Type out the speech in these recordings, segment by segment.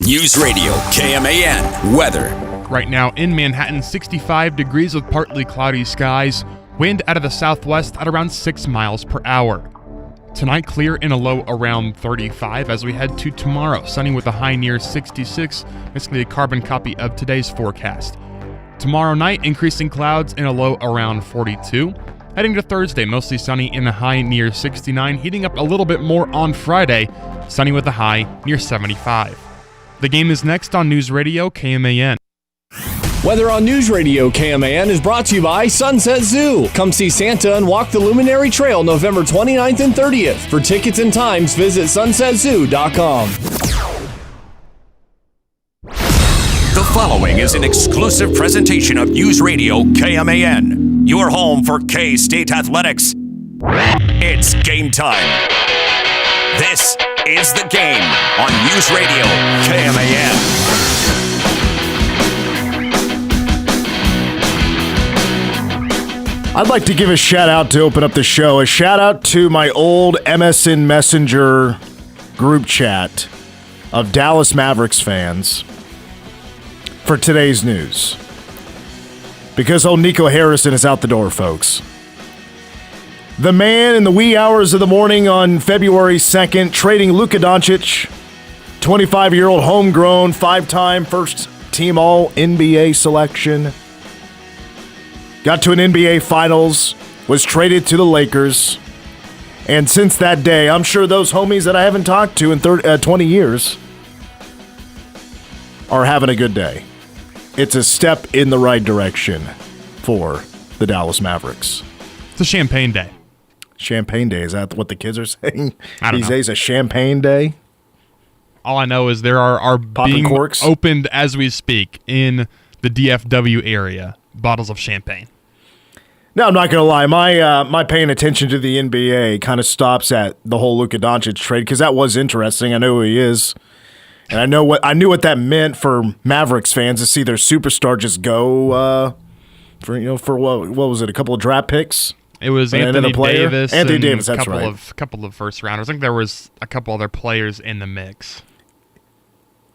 News Radio KMAN weather. Right now in Manhattan, 65 degrees with partly cloudy skies. Wind out of the southwest at around 6 miles per hour. Tonight, clear and a low around 35 as we head to tomorrow. Sunny with a high near 66, basically a carbon copy of today's forecast. Tomorrow night, increasing clouds and a low around 42. Heading to Thursday, mostly sunny and a high near 69. Heating up a little bit more on Friday, sunny with a high near 75. The game is next on News Radio KMAN. Weather on News Radio KMAN is brought to you by Sunset Zoo. Come see Santa and walk the Luminary Trail November 29th and 30th. For tickets and times, visit sunsetzoo.com. The following is an exclusive presentation of News Radio KMAN, your home for K-State athletics. It's game time. This is The Game on News Radio KMAN. I'd like to give a shout out to open up the show. A shout out to my old MSN Messenger group chat of Dallas Mavericks fans for today's news. Because old Nico Harrison is out the door, folks. The man in the wee hours of the morning on February 2nd trading Luka Doncic, 25-year-old homegrown, 5-time first-team All-NBA selection. Got to an NBA Finals, was traded to the Lakers, and since that day, I'm sure those homies that I haven't talked to in 20 years are having a good day. It's a step in the right direction for the Dallas Mavericks. It's a champagne day. Champagne day, is that what the kids are saying? I don't know. These days, a champagne day? All I know is there are being corks? Opened as we speak in the DFW area, bottles of champagne. No, I'm not going to lie. My paying attention to the NBA kind of stops at the whole Luka Doncic trade because that was interesting. I know who he is, and I knew what that meant for Mavericks fans to see their superstar just go for what was it? A couple of draft picks. It was Anthony Davis. Anthony Davis. That's right. A couple of first rounders. I think there was a couple other players in the mix.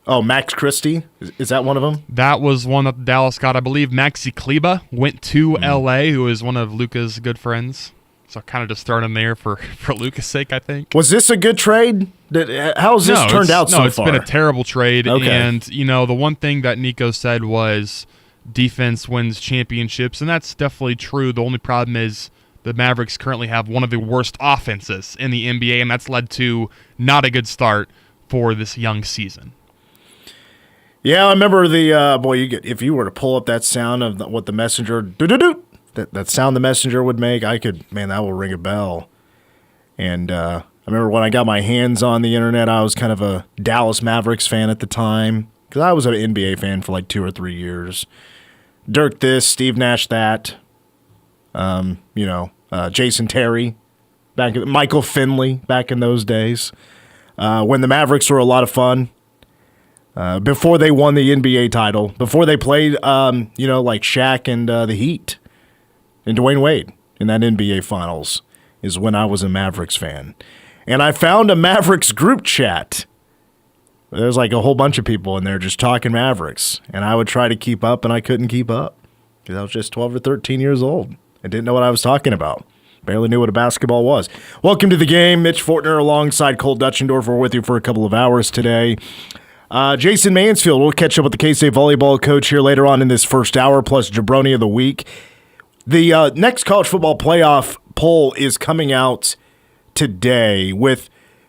Oh, Max Christie? Is that one of them? That was one that Dallas got. I believe Maxi Kleba went to L.A., who is one of Luka's good friends. So kind of just throwing him there for Luka's sake, I think. Was this a good trade? How's this turned out so far? No, it's been a terrible trade. Okay. And, the one thing that Nico said was defense wins championships, and that's definitely true. The only problem is the Mavericks currently have one of the worst offenses in the NBA, and that's led to not a good start for this young season. Yeah, I remember the if you were to pull up that sound of what the messenger that sound the messenger would make, that will ring a bell. And I remember when I got my hands on the internet, I was kind of a Dallas Mavericks fan at the time because I was an NBA fan for like 2 or 3 years. Dirk this, Steve Nash that, Jason Terry, Michael Finley back in those days when the Mavericks were a lot of fun. Before they won the NBA title, before they played, like Shaq and the Heat and Dwayne Wade in that NBA Finals is when I was a Mavericks fan. And I found a Mavericks group chat. There's like a whole bunch of people in there just talking Mavericks. And I would try to keep up, and I couldn't keep up because I was just 12 or 13 years old and didn't know what I was talking about. Barely knew what a basketball was. Welcome to the game. Mitch Fortner alongside Cole Dutchendorf. We're with you for a couple of hours today. Jason Mansfield, we'll catch up with the K-State volleyball coach here later on in this first hour, plus Jabroni of the week. The next college football playoff poll is coming out today with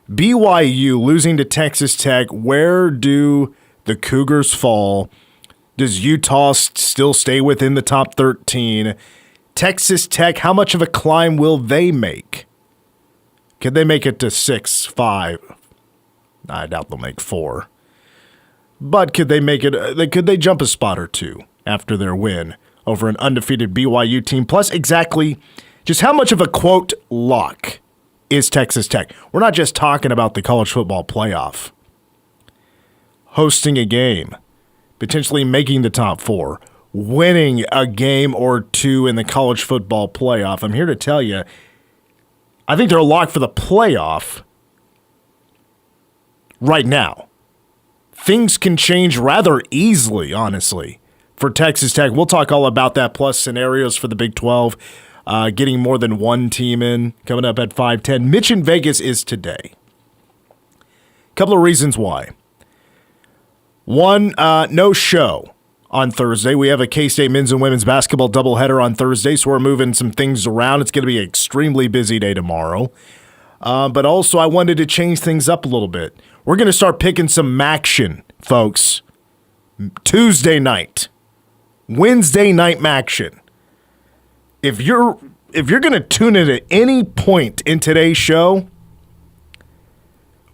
BYU losing to Texas Tech. Where do the Cougars fall? Does Utah still stay within the top 13? Texas Tech, how much of a climb will they make? Could they make it to 6, 5? I doubt they'll make 4. But could they make it? Could they jump a spot or two after their win over an undefeated BYU team? Plus, exactly just how much of a, quote, lock is Texas Tech? We're not just talking about the college football playoff. Hosting a game, potentially making the top 4, winning a game or two in the college football playoff. I'm here to tell you, I think they're a lock for the playoff right now. things can change rather easily, honestly, for Texas Tech. We'll talk all about that, plus scenarios for the Big 12, getting more than one team in, coming up at 5:10. Mitch in Vegas is today. Couple of reasons why. One, no show on Thursday. We have a K-State men's and women's basketball doubleheader on Thursday, so we're moving some things around. It's going to be an extremely busy day tomorrow. But also, I wanted to change things up a little bit. We're going to start picking some Maction, folks. Tuesday night. Wednesday night Maction. If you're going to tune in at any point in today's show,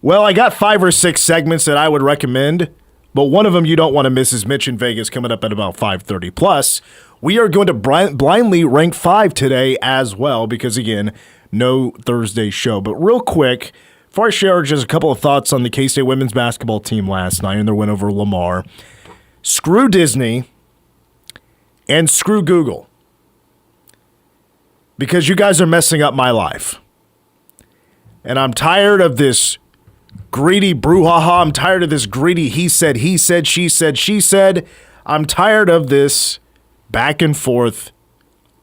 well, I got 5 or 6 segments that I would recommend, but one of them you don't want to miss is Mitch in Vegas coming up at about 5:30. Plus, we are going to blindly rank 5 today as well because, again, no Thursday show. But real quick, before I share just a couple of thoughts on the K-State women's basketball team last night and their win over Lamar, screw Disney and screw Google because you guys are messing up my life. And I'm tired of this greedy brouhaha. I'm tired of this greedy he said, she said. I'm tired of this back and forth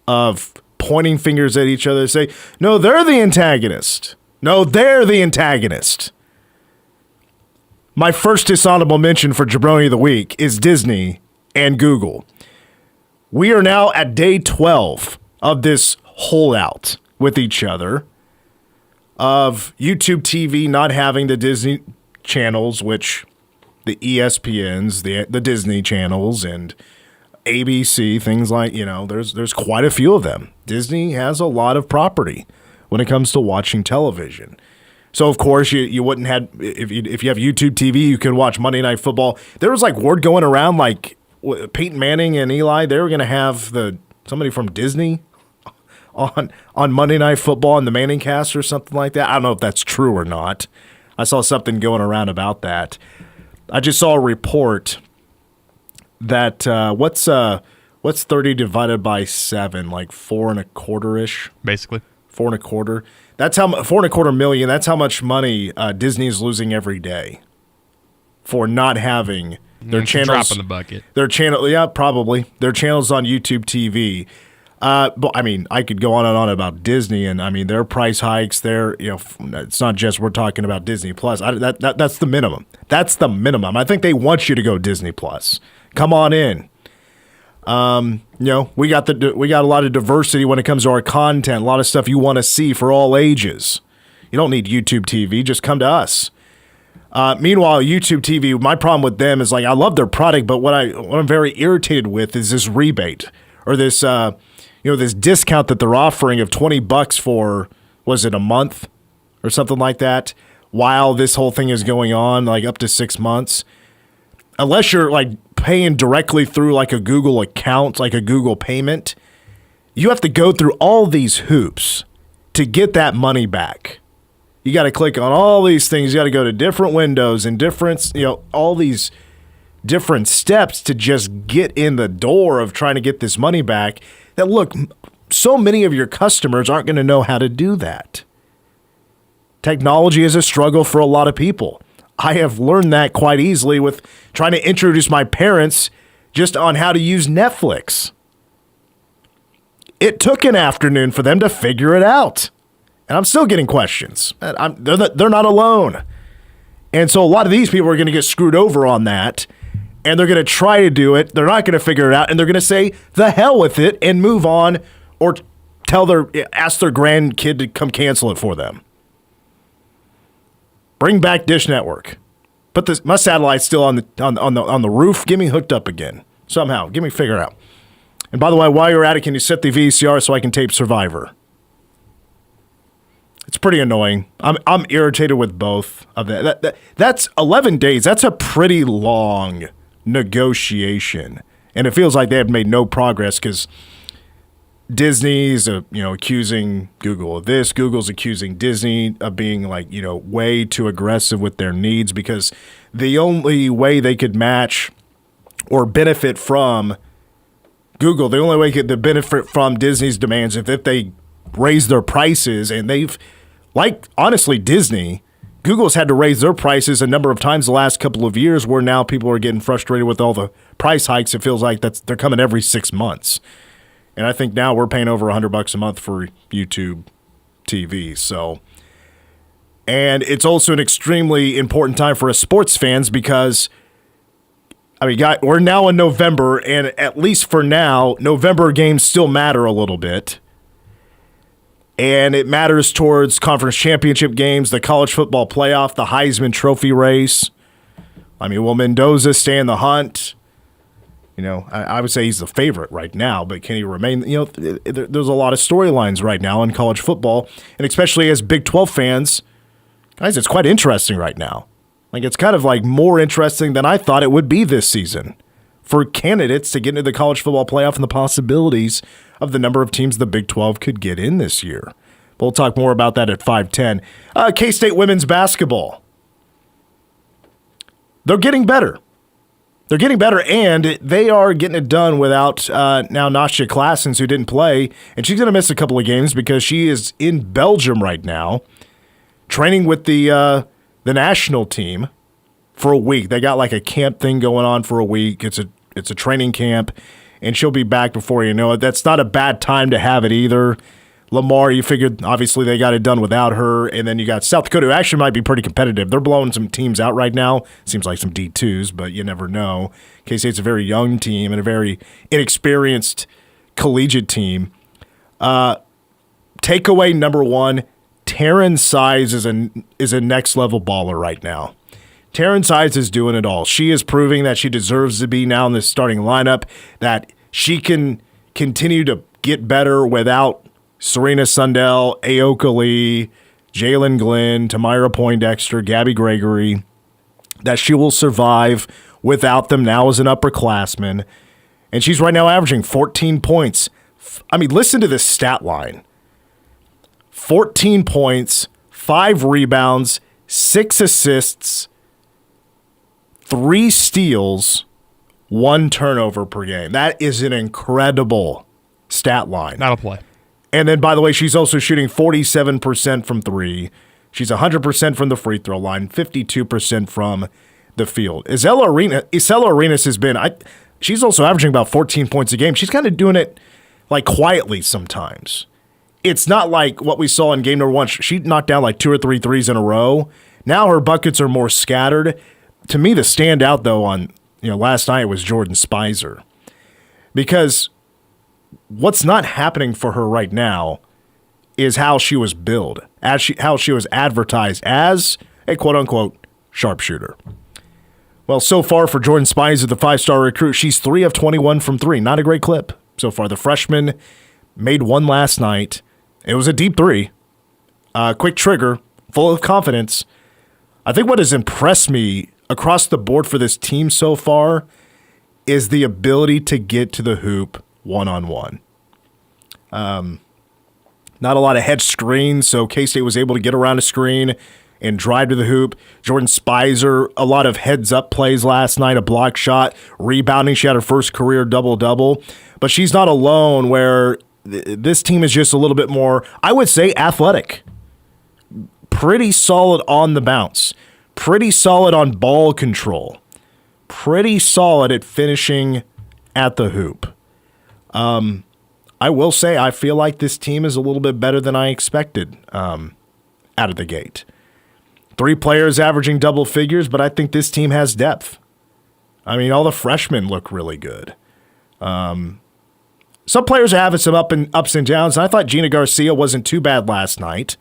of pointing fingers at each other, say, no, they're the antagonist. No, they're the antagonist. My first dishonorable mention for Jabroni of the Week is Disney and Google. We are now at day 12 of this holdout with each other of YouTube TV not having the Disney channels, which the ESPNs, the Disney channels, and ABC, things like, there's quite a few of them. Disney has a lot of property when it comes to watching television. So, of course, you wouldn't have, if you have YouTube TV, you can watch Monday Night Football. There was word going around Peyton Manning and Eli, they were going to have somebody from Disney on Monday Night Football and the Manning cast or something like that. I don't know if that's true or not. I saw something going around about that. I just saw a report that what's 30 divided by 7, 4.25-ish? Basically. 4.25. That's how $4.25 million. That's how much money Disney is losing every day for not having their channels. Drop in the bucket. Their channel, yeah, probably their channels on YouTube TV. But I could go on and on about Disney, and their price hikes. It's not just we're talking about Disney Plus. That's the minimum. That's the minimum. I think they want you to go Disney Plus. Come on in. We got a lot of diversity when it comes to our content. A lot of stuff you want to see for all ages. You don't need YouTube TV. Just come to us. Meanwhile, YouTube TV, my problem with them is I love their product, but what I'm very irritated with is this rebate or this this discount that they're offering of $20 for, was it a month or something like that, while this whole thing is going on, up to 6 months. Unless you're paying directly through a Google account, a Google payment, you have to go through all these hoops to get that money back. You got to click on all these things. You got to go to different windows and all these different steps to just get in the door of trying to get this money back. That, look, so many of your customers aren't going to know how to do that. Technology is a struggle for a lot of people. I have learned that quite easily with trying to introduce my parents just on how to use Netflix. It took an afternoon for them to figure it out. And I'm still getting questions. They're not alone. And so a lot of these people are going to get screwed over on that. And they're going to try to do it. They're not going to figure it out. And they're going to say, the hell with it, and move on, or ask their grandkid to come cancel it for them. Bring back Dish Network. Put my satellite's still on the roof. Get me hooked up again somehow. Get me figured out. And by the way, while you're at it, can you set the VCR so I can tape Survivor? It's pretty annoying. I'm irritated with both of that. That's 11 days. That's a pretty long negotiation, and it feels like they have made no progress because Disney's accusing Google of this. Google's accusing Disney of being way too aggressive with their needs, because the only way they could match or benefit from Google, the only way to benefit from Disney's demands if they raise their prices, and they've, honestly, Disney, Google's had to raise their prices a number of times the last couple of years, where now people are getting frustrated with all the price hikes. It feels like they're coming every 6 months. And I think now we're paying over $100 a month for YouTube TV. So, and it's also an extremely important time for us sports fans because, I mean, we're now in November, and at least for now, November games still matter a little bit. And it matters towards conference championship games, the college football playoff, the Heisman Trophy race. I mean, will Mendoza stay in the hunt? You know, I would say he's the favorite right now, but can he remain? You know, there's a lot of storylines right now in college football, and especially as Big 12 fans, guys, it's quite interesting right now. Like, it's kind of like more interesting than I thought it would be this season for candidates to get into the college football playoff and the possibilities of the number of teams the Big 12 could get in this year. We'll talk more about that at 5:10. K-State women's basketball. They're getting better. They're getting better, and they are getting it done without now Nasha Klassens, who didn't play, and she's going to miss a couple of games because she is in Belgium right now, training with the national team for a week. They got like a camp thing going on for a week. It's a training camp, and she'll be back before you know it. That's not a bad time to have it either. Lamar, you figured obviously they got it done without her, and then you got South Dakota, who actually might be pretty competitive. They're blowing some teams out right now. Seems like some D2s, but you never know. K-State's a very young team and a very inexperienced collegiate team. Takeaway number one, Taryn Size is a next-level baller right now. Taryn Size is doing it all. She is proving that she deserves to be now in the starting lineup, that she can continue to get better without Serena Sundell, Aoka Lee, Jalen Glenn, Tamira Poindexter, Gabby Gregory, that she will survive without them now as an upperclassman. And she's right now averaging 14 points. I mean, listen to this stat line. 14 points, 5 rebounds, 6 assists, 3 steals, 1 turnover per game. That is an incredible stat line. That'll play. And then, by the way, she's also shooting 47% from 3. She's 100% from the free throw line, 52% from the field. Isela Arenas has been, she's also averaging about 14 points a game. She's kind of doing it like quietly sometimes. It's not like what we saw in game number 1. She knocked down like 2 or 3 threes in a row. Now her buckets are more scattered. To me, the standout, though, on last night was Jordan Spicer. Because what's not happening for her right now is how she was billed, how she was advertised as a quote-unquote sharpshooter. Well, so far for Jordan Spicer, the 5-star recruit, she's 3 of 21 from 3. Not a great clip so far. The freshman made 1 last night. It was a deep 3. Quick trigger, full of confidence. I think what has impressed me across the board for this team so far is the ability to get to the hoop one-on-one. Not a lot of head screens, so K-State was able to get around a screen and drive to the hoop. Jordan Spicer, a lot of heads-up plays last night, a block shot, rebounding. She had her first career double-double. But she's not alone, where this team is just a little bit more, I would say, athletic. Pretty solid on the bounce. Pretty solid on ball control. Pretty solid at finishing at the hoop. I will say I feel like this team is a little bit better than I expected out of the gate. 3 players averaging double figures, but I think this team has depth. I mean, all the freshmen look really good. Some players are having some ups and downs. I thought Gina Garcia wasn't too bad last night,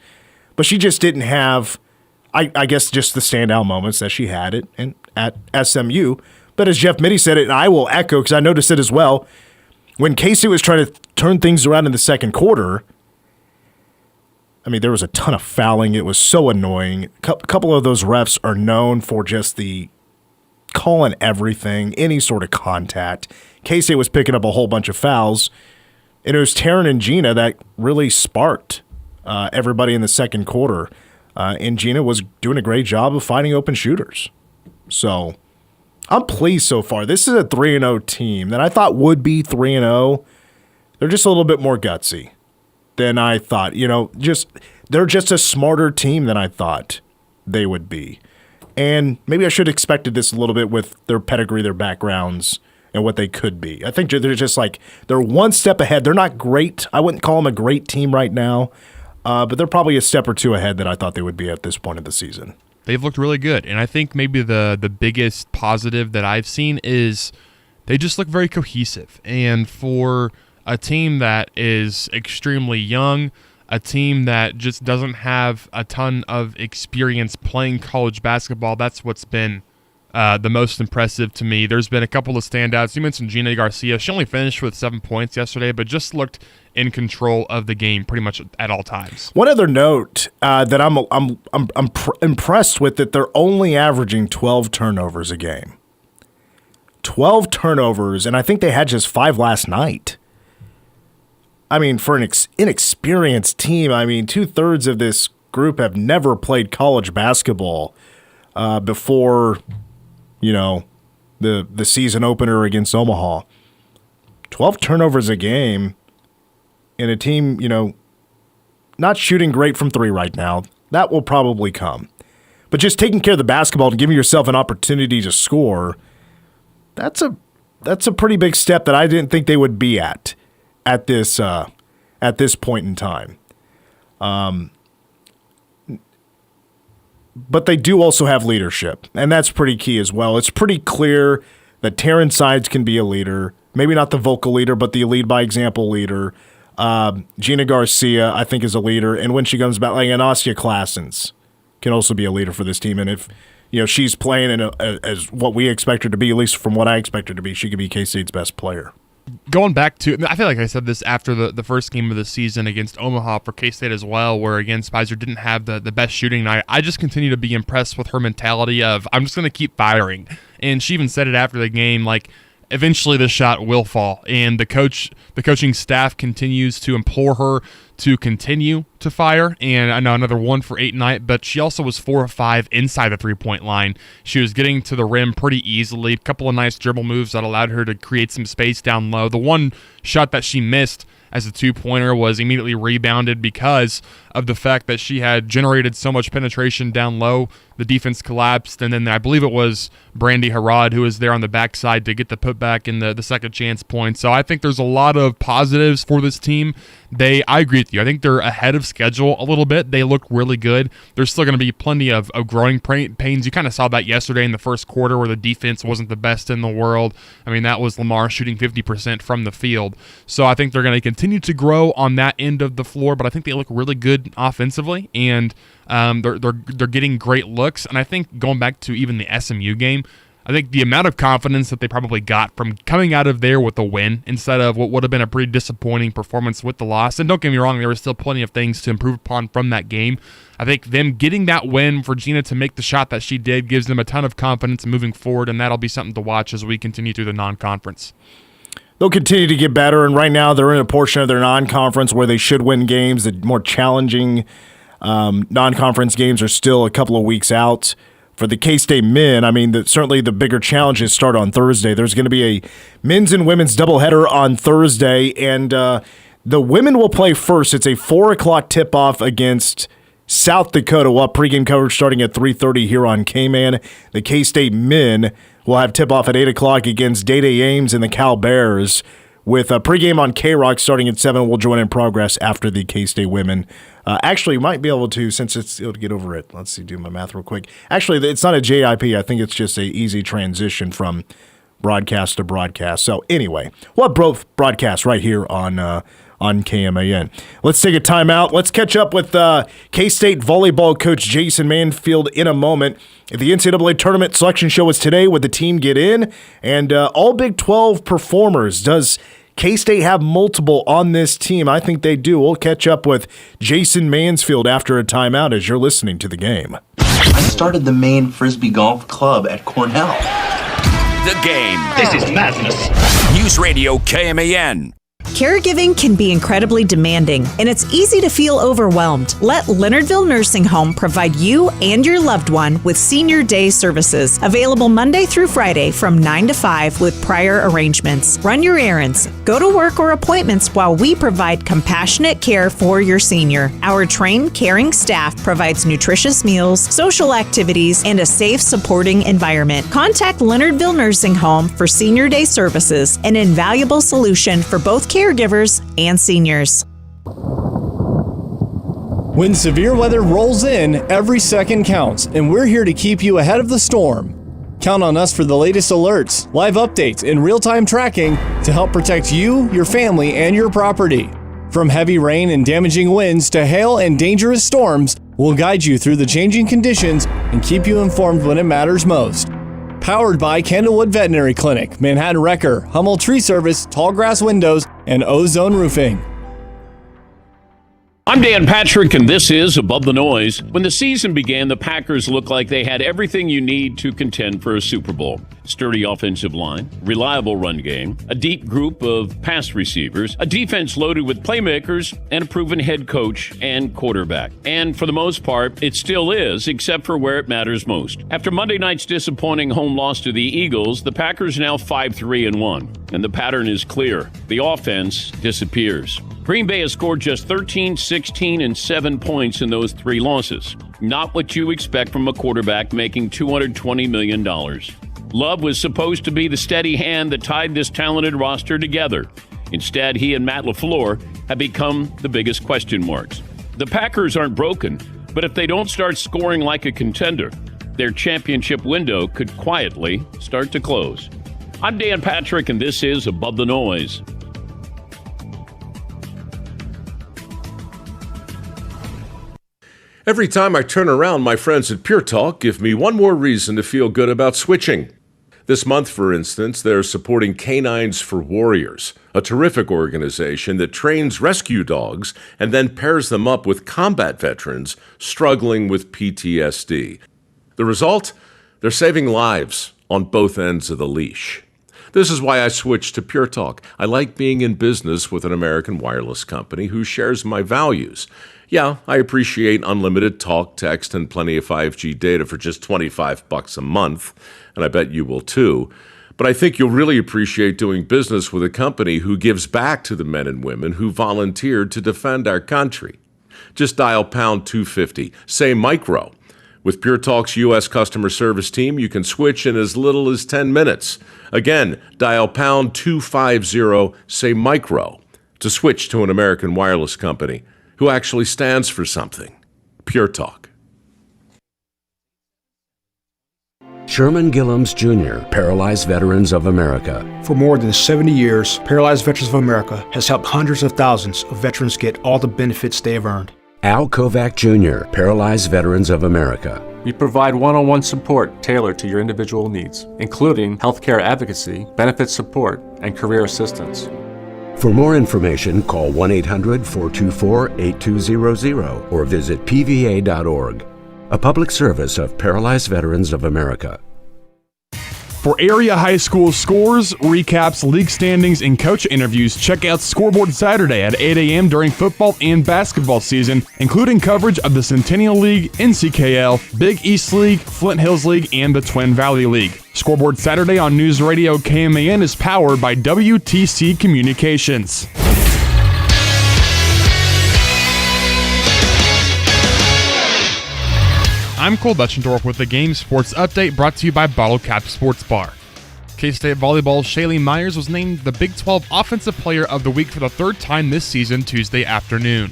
but she just didn't have, I guess, just the standout moments that she had at SMU. But as Jeff Mitty said it, and I will echo because I noticed it as well, when KSU was trying to turn things around in the second quarter, I mean, there was a ton of fouling. It was so annoying. A couple of those refs are known for just the calling everything, any sort of contact. K-State was picking up a whole bunch of fouls, and it was Taryn and Gina that really sparked everybody in the second quarter. And Gina was doing a great job of finding open shooters. So I'm pleased so far. This is a 3-0 team that I thought would be 3-0. They're just a little bit more gutsy than I thought. They're just a smarter team than I thought. they would be. And maybe I should have expected this a little bit with their pedigree, their backgrounds, and what they could be. I think they're just like, they're one step ahead. They're not great. I wouldn't call them a great team right now, but they're probably a step or two ahead that I thought they would be at this point of the season. They've looked really good, and I think maybe the biggest positive that I've seen is they just look very cohesive. And for a team that is extremely young, a team that just doesn't have a ton of experience playing college basketball, that's what's been the most impressive to me. There's been a couple of standouts. You mentioned Gina Garcia. She only finished with 7 points yesterday, but just looked in control of the game pretty much at all times. One other note that I'm impressed with, that they're only averaging 12 turnovers a game. 12 turnovers, and I think they had just 5 last night. I mean, for an inexperienced team, I mean, 2/3 of this group have never played college basketball before, the season opener against Omaha. 12 turnovers a game in a team, not shooting great from three right now. That will probably come. But just taking care of the basketball and giving yourself an opportunity to score, that's a pretty big step that I didn't think they would be at this point in time. But they do also have leadership, and that's pretty key as well. It's pretty clear that Taryn Sides can be a leader, maybe not the vocal leader, but the lead by example leader. Gina Garcia, I think, is a leader, and when she comes back, like Anasia Classens can also be a leader for this team. And if she's playing as what we expect her to be, at least from what I expect her to be, she could be K-State's best player. Going back to, I feel like I said this after the first game of the season against Omaha for K-State as well, where again Spicer didn't have the best shooting night. I just continue to be impressed with her mentality of, I'm just going to keep firing. And she even said it after the game, like, eventually the shot will fall. And the coaching staff continues to implore her to continue to fire. And I know another 1 for 8 night, but she also was 4 of 5 inside the 3-point line. She was getting to the rim pretty easily. A couple of nice dribble moves that allowed her to create some space down low. The one shot that she missed as a 2-pointer was immediately rebounded because of the fact that she had generated so much penetration down low. The defense collapsed, and then I believe it was Brandy Harrod who was there on the backside to get the putback in the second chance point. So I think there's a lot of positives for this team. I agree with you. I think they're ahead of schedule a little bit. They look really good. There's still going to be plenty of growing pains. You kind of saw that yesterday in the first quarter where the defense wasn't the best in the world. I mean, that was Lamar shooting 50% from the field. So I think they're going to continue to grow on that end of the floor, but I think they look really good offensively, and they're getting great looks. And I think going back to even the SMU game, I think the amount of confidence that they probably got from coming out of there with a win instead of what would have been a pretty disappointing performance with the loss. And don't get me wrong, there were still plenty of things to improve upon from that game. I think them getting that win for Gina to make the shot that she did gives them a ton of confidence moving forward, and that'll be something to watch as we continue through the non-conference. They'll continue to get better, and right now they're in a portion of their non-conference where they should win games. The more challenging non-conference games are still a couple of weeks out. For the K-State men, I mean, certainly the bigger challenges start on Thursday. There's going to be a men's and women's doubleheader on Thursday, and the women will play first. It's a 4 o'clock tip-off against South Dakota. We'll have pregame coverage starting at 3:30 here on K-Man. The K-State men will have tip-off at 8 o'clock against Day Ames and the Cal Bears, with a pregame on K-Rock starting at 7. We'll join in progress after the K-State women. Actually, might be able to, since it'll get over it. Let's see, do my math real quick. Actually, it's not a JIP. I think it's just a easy transition from broadcast to broadcast. So anyway, we'll have both broadcasts right here on KMAN. Let's take a timeout. Let's catch up with K-State volleyball coach Jason Mansfield in a moment. The NCAA tournament selection show is today. Would the team get in? And all Big 12 performers. Does K-State have multiple on this team? I think they do. We'll catch up with Jason Mansfield after a timeout as you're listening to the game. I started the Maine Frisbee Golf Club at Cornell. The game. This is madness. News Radio KMAN. Caregiving can be incredibly demanding, and it's easy to feel overwhelmed. Let Leonardville Nursing Home provide you and your loved one with Senior Day services, available Monday through Friday from 9 to 5 with prior arrangements. Run your errands, go to work or appointments while we provide compassionate care for your senior. Our trained, caring staff provides nutritious meals, social activities, and a safe, supporting environment. Contact Leonardville Nursing Home for Senior Day services, an invaluable solution for both caregivers and seniors. When severe weather rolls in, every second counts, and we're here to keep you ahead of the storm. Count on us for the latest alerts, live updates, and real-time tracking to help protect you, your family, and your property. From heavy rain and damaging winds to hail and dangerous storms, we'll guide you through the changing conditions and keep you informed when it matters most. Powered by Candlewood Veterinary Clinic, Manhattan Wrecker, Hummel Tree Service, Tallgrass Windows, and Ozone Roofing. I'm Dan Patrick, and this is Above the Noise. When the season began, the Packers looked like they had everything you need to contend for a Super Bowl. Sturdy offensive line, reliable run game, a deep group of pass receivers, a defense loaded with playmakers, and a proven head coach and quarterback. And for the most part, it still is, except for where it matters most. After Monday night's disappointing home loss to the Eagles, the Packers are now 5-3-1, and the pattern is clear. The offense disappears. Green Bay has scored just 13, 16, and 7 points in those 3 losses. Not what you expect from a quarterback making $220 million. Love was supposed to be the steady hand that tied this talented roster together. Instead, he and Matt LaFleur have become the biggest question marks. The Packers aren't broken, but if they don't start scoring like a contender, their championship window could quietly start to close. I'm Dan Patrick, and this is Above the Noise. Every time I turn around, my friends at Pure Talk give me one more reason to feel good about switching. This month, for instance, they're supporting Canines for Warriors, a terrific organization that trains rescue dogs and then pairs them up with combat veterans struggling with PTSD. The result? They're saving lives on both ends of the leash. This is why I switched to Pure Talk. I like being in business with an American wireless company who shares my values. Yeah, I appreciate unlimited talk, text, and plenty of 5G data for just $25 a month, and I bet you will too. But I think you'll really appreciate doing business with a company who gives back to the men and women who volunteered to defend our country. Just dial pound 250, say micro. With Pure Talk's U.S. customer service team, you can switch in as little as 10 minutes. Again, dial pound 250, say micro, to switch to an American wireless company who actually stands for something. Pure Talk. Sherman Gillums Jr., Paralyzed Veterans of America. For more than 70 years, Paralyzed Veterans of America has helped hundreds of thousands of veterans get all the benefits they have earned. Al Kovac Jr., Paralyzed Veterans of America. We provide one-on-one support tailored to your individual needs, including healthcare advocacy, benefit support, and career assistance. For more information, call 1-800-424-8200 or visit pva.org. A public service of Paralyzed Veterans of America. For area high school scores, recaps, league standings, and coach interviews, check out Scoreboard Saturday at 8 a.m. during football and basketball season, including coverage of the Centennial League, NCKL, Big East League, Flint Hills League, and the Twin Valley League. Scoreboard Saturday on News Radio KMAN is powered by WTC Communications. I'm Cole Betchendorf with the Game Sports Update brought to you by Bottle Cap Sports Bar. K-State Volleyball's Shaylee Myers was named the Big 12 Offensive Player of the Week for the 3rd time this season Tuesday afternoon.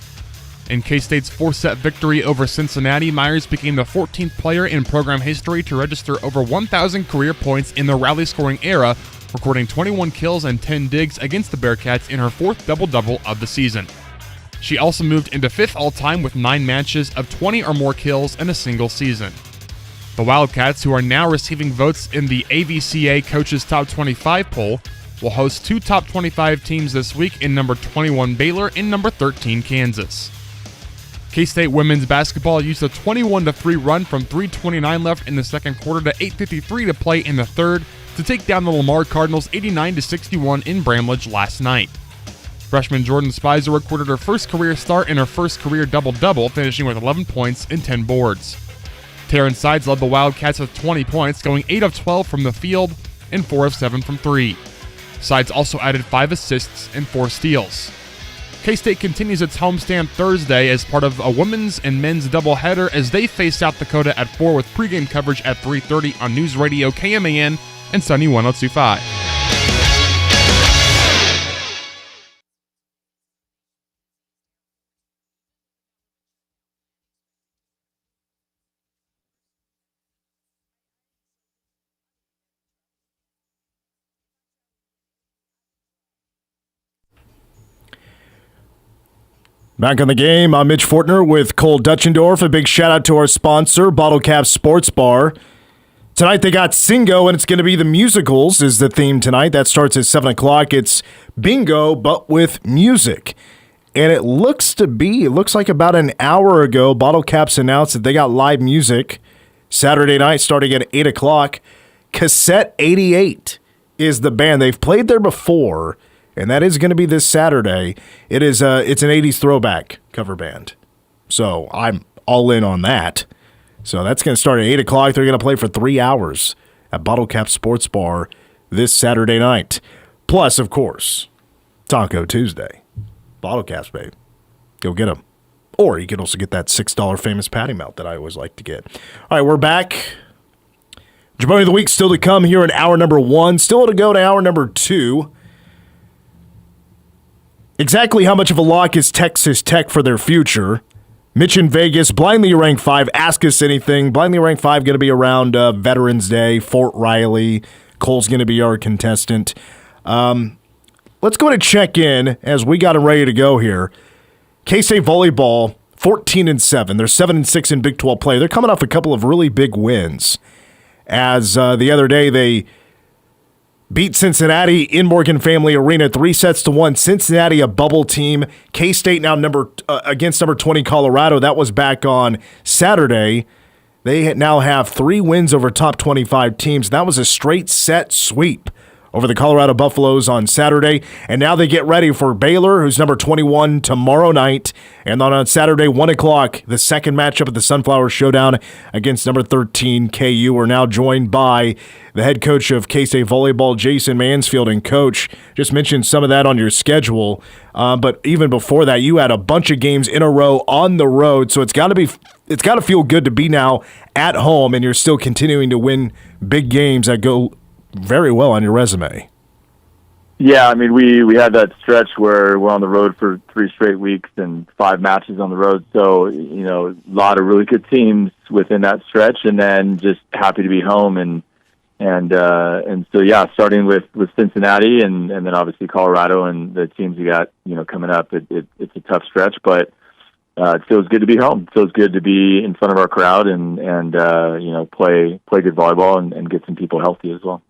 In K-State's 4-set victory over Cincinnati, Myers became the 14th player in program history to register over 1,000 career points in the rally scoring era, recording 21 kills and 10 digs against the Bearcats in her 4th double-double of the season. She also moved into 5th all-time with 9 matches of 20 or more kills in a single season. The Wildcats, who are now receiving votes in the AVCA Coaches Top 25 poll, will host 2 Top 25 teams this week in number 21 Baylor and number 13 Kansas. K-State women's basketball used a 21-3 run from 3:29 left in the second quarter to 8:53 to play in the third to take down the Lamar Cardinals 89-61 in Bramlage last night. Freshman Jordan Spicer recorded her first career start and her first career double-double, finishing with 11 points and 10 boards. Taryn Sides led the Wildcats with 20 points, going 8 of 12 from the field and 4 of 7 from 3. Sides also added 5 assists and 4 steals. K-State continues its homestand Thursday as part of a women's and men's doubleheader as they face South Dakota at 4 with pregame coverage at 3:30 on News Radio KMAN and Sunny 102.5. Back on the game, I'm Mitch Fortner with Cole Dutchendorf. A big shout out to our sponsor, Bottle Cap Sports Bar. Tonight they got Singo, and it's going to be the musicals is the theme tonight. That starts at 7 o'clock. It's bingo, but with music. And it looks like about an hour ago, Bottle Caps announced that they got live music Saturday night starting at 8 o'clock. Cassette 88 is the band. They've played there before, and that is going to be this Saturday. It's an 80s throwback cover band. So I'm all in on that. So that's going to start at 8 o'clock. They're going to play for 3 hours at Bottle Cap Sports Bar this Saturday night. Plus, of course, Taco Tuesday. Bottle Caps, babe. Go get them. Or you can also get that $6 famous patty melt that I always like to get. All right, we're back. Jabroni of the Week still to come here in hour number 1. Still to go to hour number 2. Exactly how much of a lock is Texas Tech for their future? Mitch in Vegas, blindly ranked 5. Ask us anything. Blindly ranked 5 going to be around Veterans Day, Fort Riley. Cole's going to be our contestant. Let's go ahead and check in as we got them ready to go here. K-State volleyball, 14-7. They're 7-6 in Big 12 play. They're coming off a couple of really big wins. As the other day they beat Cincinnati in Morgan Family Arena 3-1. Cincinnati, a bubble team. K-State now against number 20 Colorado. That was back on Saturday. They now have 3 wins over top 25 teams. That was a straight set sweep over the Colorado Buffaloes on Saturday. And now they get ready for Baylor, who's number 21, tomorrow night. And then on Saturday, 1 o'clock, the second matchup of the Sunflower Showdown against number 13 KU. We're now joined by the head coach of K-State Volleyball, Jason Mansfield. And coach, just mentioned some of that on your schedule. But even before that, you had a bunch of games in a row on the road. So it's got to feel good to be now at home, and you're still continuing to win big games that go very well on your resume. Yeah, I mean, we had that stretch where we're on the road for 3 straight weeks and 5 matches on the road. So, a lot of really good teams within that stretch, and then just happy to be home. And so, yeah, starting with Cincinnati and then obviously Colorado and the teams you got, coming up, it's a tough stretch, but it feels good to be home. It feels good to be in front of our crowd and play good volleyball and get some people healthy as well.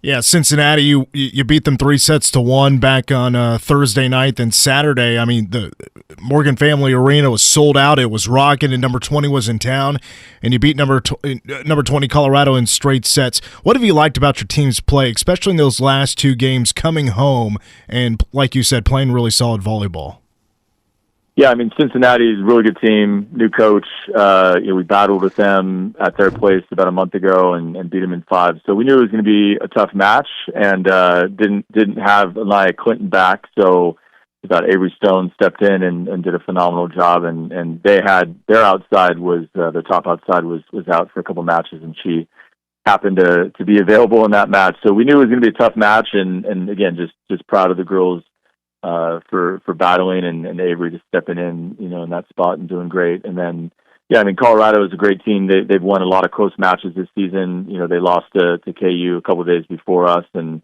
Yeah, Cincinnati, you beat them 3-1 back on Thursday night. Then Saturday, I mean, the Morgan Family Arena was sold out. It was rocking, and number 20 was in town. And you beat number 20 Colorado in straight sets. What have you liked about your team's play, especially in those last 2 games, coming home and, like you said, playing really solid volleyball? Yeah, I mean, Cincinnati is a really good team, new coach. We battled with them at their place about a month ago and beat them in 5. So we knew it was going to be a tough match, and didn't have Elia Clinton back. So we thought Avery Stone stepped in and did a phenomenal job. And they had their outside was their top outside was out for a couple matches, and she happened to be available in that match. So we knew it was going to be a tough match, and again, just proud of the girls. For battling and Avery just stepping in, in that spot and doing great. And then, yeah, I mean, Colorado is a great team. They've won a lot of close matches this season. They lost to KU a couple of days before us, and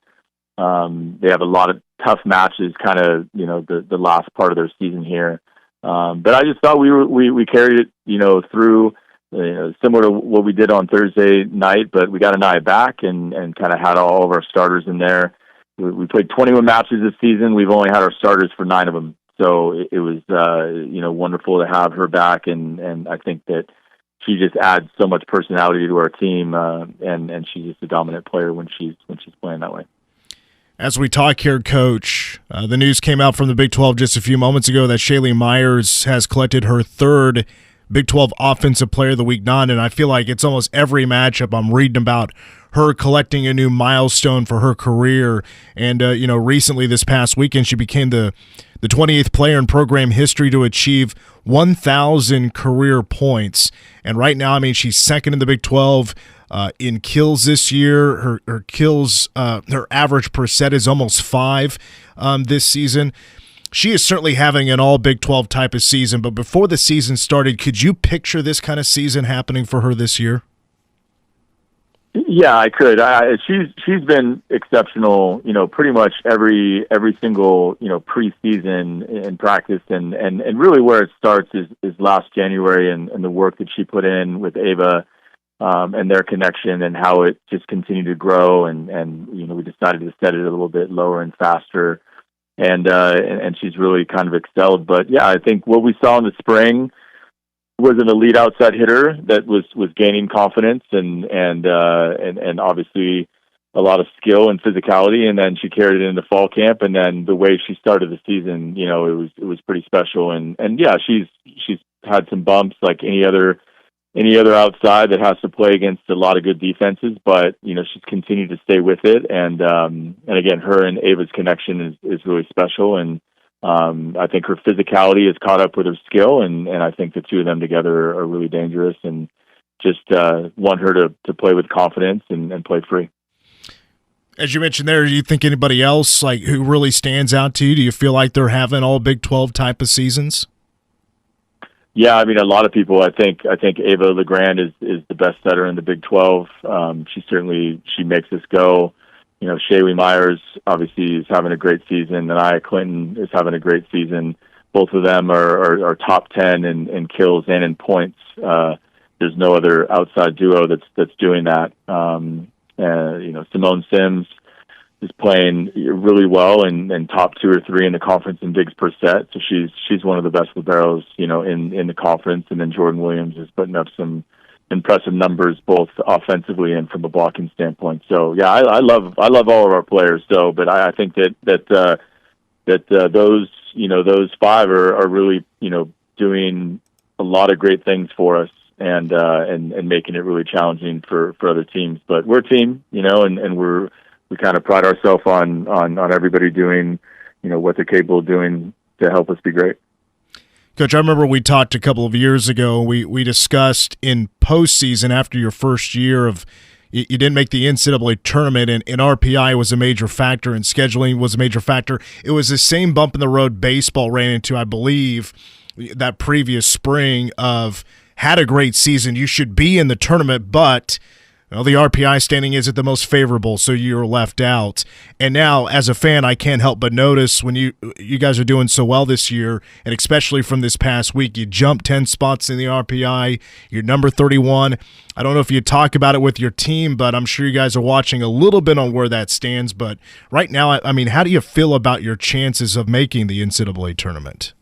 they have a lot of tough matches kind of, the last part of their season here. But I just thought we carried it, through, similar to what we did on Thursday night, but we got an eye back and kind of had all of our starters in there. We played 21 matches this season. We've only had our starters for 9 of them. So it was, wonderful to have her back. And I think that she just adds so much personality to our team. And she's just a dominant player when she's playing that way. As we talk here, Coach, the news came out from the Big 12 just a few moments ago that Shaylee Myers has collected her third Big 12 Offensive Player of the Week nod, and I feel like it's almost every matchup I'm reading about her collecting a new milestone for her career. And, recently this past weekend, she became the 28th player in program history to achieve 1,000 career points. And right now, she's second in the Big 12 in kills this year. Her kills, her average per set is almost 5 this season. She is certainly having an all Big 12 type of season, but before the season started, could you picture this kind of season happening for her this year? Yeah, I could. She's been exceptional, pretty much every single, preseason in practice, and really where it starts is last January and the work that she put in with Ava, and their connection and how it just continued to grow, and we decided to set it a little bit lower and faster, and she's really kind of excelled. But yeah, I think what we saw in the spring was an elite outside hitter that was gaining confidence and obviously a lot of skill and physicality, and then she carried it into fall camp, and then the way she started the season, it was pretty special, and yeah, she's had some bumps like any other outside that has to play against a lot of good defenses, but she's continued to stay with it, and again, her and Ava's connection is really special, and I think her physicality has caught up with her skill, and I think the two of them together are really dangerous, and just want her to play with confidence and play free. As you mentioned there, do you think anybody else who really stands out to you? Do you feel like they're having all Big 12 type of seasons? Yeah, a lot of people. I think Ava LeGrand is the best setter in the Big 12. She makes us go. Shaylee Myers obviously is having a great season, and Nia Clinton is having a great season. Both of them are top 10 in kills and in points. There's no other outside duo that's doing that. Simone Sims is playing really well and top 2 or 3 in the conference in digs per set. So she's one of the best liberos, in the conference. And then Jordan Williams is putting up some impressive numbers both offensively and from a blocking standpoint. So yeah, I love all of our players. So, but I think that those 5 are really doing a lot of great things for us and making it really challenging for other teams. But we're a team, and we kind of pride ourselves on everybody doing what they're capable of doing to help us be great. Coach, I remember we talked a couple of years ago. We discussed in postseason after your first year of you didn't make the NCAA tournament, and RPI was a major factor, and scheduling was a major factor. It was the same bump in the road baseball ran into, I believe, that previous spring of had a great season. You should be in the tournament, but the RPI standing isn't the most favorable, so you're left out. And now, as a fan, I can't help but notice when you guys are doing so well this year, and especially from this past week, you jumped 10 spots in the RPI. You're number 31. I don't know if you talk about it with your team, but I'm sure you guys are watching a little bit on where that stands. But right now, how do you feel about your chances of making the NCAA tournament?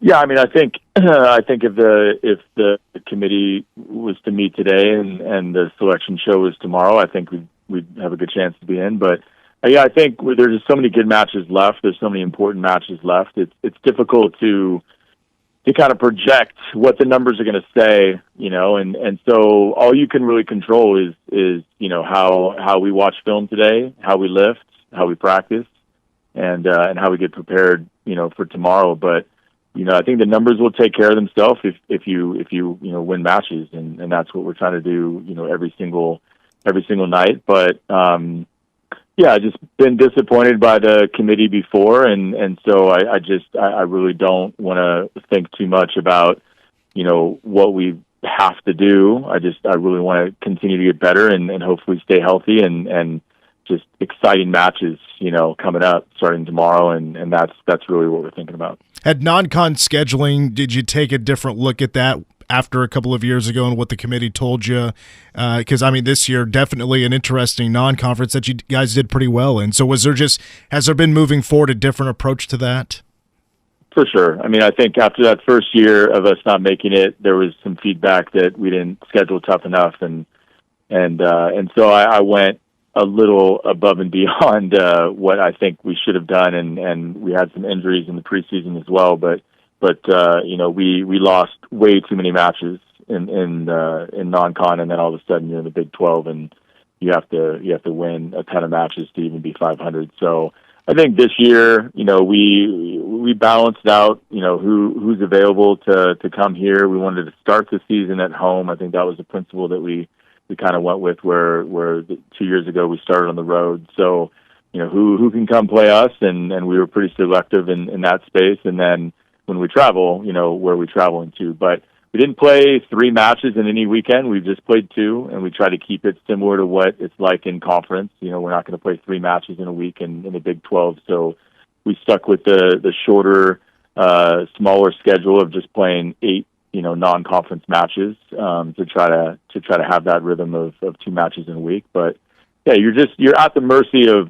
Yeah, I think if the committee was to meet today and the selection show was tomorrow, I think we'd have a good chance to be in. But yeah, I think there's just so many good matches left. There's so many important matches left. It's difficult to kind of project what the numbers are going to say, and so all you can really control is how we watch film today, how we lift, how we practice, and how we get prepared, for tomorrow. But I think the numbers will take care of themselves if you win matches, and that's what we're trying to do, every single night. But I've just been disappointed by the committee before, and so I really don't want to think too much about what we have to do. I really want to continue to get better and hopefully stay healthy and just exciting matches, coming up starting tomorrow, and that's really what we're thinking about. Had non-con scheduling, did you take a different look at that after a couple of years ago and what the committee told you? Because, this year, definitely an interesting non-conference that you guys did pretty well in. So has there been moving forward a different approach to that? For sure. I think after that first year of us not making it, there was some feedback that we didn't schedule tough enough. And so I went a little above and beyond what I think we should have done, and we had some injuries in the preseason as well. But we lost way too many matches in non-con, and then all of a sudden you're in the Big 12 and you have to win a ton of matches to even be 500. So I think this year, we balanced out, who's available to come here. We wanted to start the season at home. I think that was the principle that we kind of went with, where 2 years ago we started on the road. So, who can come play us, and we were pretty selective in that space. And then when we travel, where are we traveling to? But we didn't play 3 matches in any weekend. We just played 2, and we try to keep it similar to what it's like in conference. We're not going to play 3 matches in a week in the Big 12. So we stuck with the shorter, smaller schedule of just playing 8, non-conference matches to try to have that rhythm of 2 matches in a week. But yeah, you're at the mercy of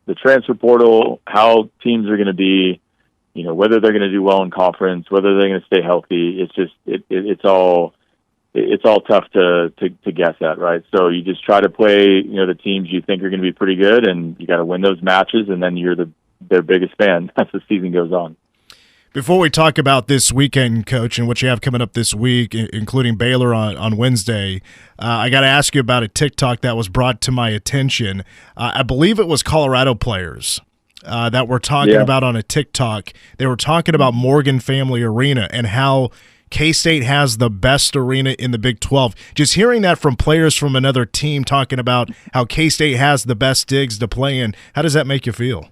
the transfer portal, how teams are going to be. Whether they're going to do well in conference, whether they're going to stay healthy, it's just it's all tough to guess at, right? So you just try to play, the teams you think are going to be pretty good, and you got to win those matches, and then you're their biggest fan as the season goes on. Before we talk about this weekend, Coach, and what you have coming up this week, including Baylor on Wednesday, I got to ask you about a TikTok that was brought to my attention. I believe it was Colorado players that were talking about on a TikTok. They were talking about Morgan Family Arena and how K-State has the best arena in the Big 12. Just hearing that from players from another team talking about how K-State has the best digs to play in, how does that make you feel?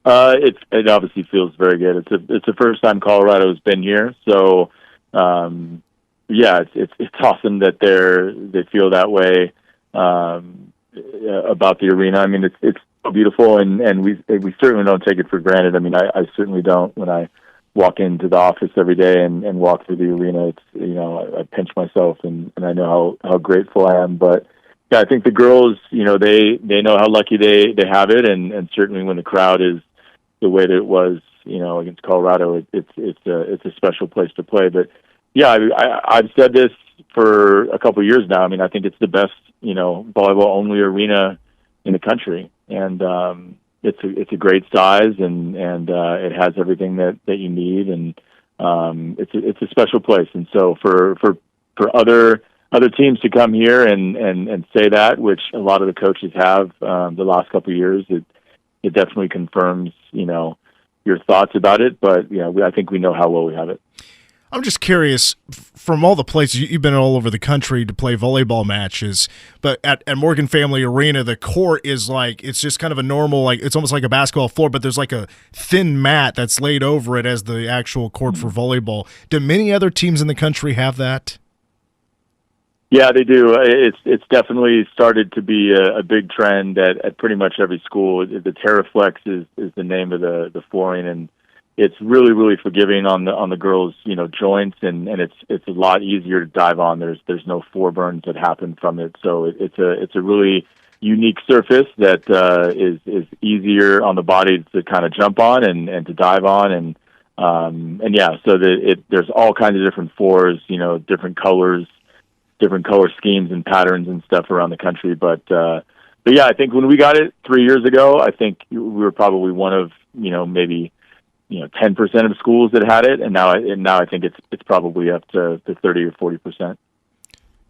It obviously feels very good. It's the first time Colorado's been here, so it's awesome that they feel that way about the arena. I mean, it's so beautiful, and we certainly don't take it for granted. I mean, I certainly don't when I walk into the office every day and walk through the arena. It's I pinch myself and I know how grateful I am. But yeah, I think the girls, they know how lucky they have it, and certainly when the crowd is the way that it was, against Colorado, it's a special place to play. But yeah, I've said this for a couple of years now. I mean, I think it's the best, volleyball only arena in the country, and it's a great size, and it has everything that you need, and it's a special place. And so for other teams to come here and say that, which a lot of the coaches have the last couple of years, it definitely confirms your thoughts about it. But I think we know how well we have it. I'm just curious, from all the places you've been all over the country to play volleyball matches, but at Morgan Family Arena, the court is it's just kind of a normal, it's almost like a basketball floor, but there's a thin mat that's laid over it as the actual court for volleyball. Do many other teams in the country have that? Yeah, they do. It's definitely started to be a big trend at pretty much every school. The TerraFlex is the name of the flooring, and it's really, really forgiving on the girls' joints, and it's a lot easier to dive on. There's no foreburns that happen from it, so it's a really unique surface that is easier on the body to kind of jump on and to dive on, and so there's all kinds of different floors, different colors, different color schemes and patterns and stuff around the country, but yeah, I think when we got it 3 years ago, I think we were probably one of maybe 10% of schools that had it, and now I think it's probably up to 30 or 40%.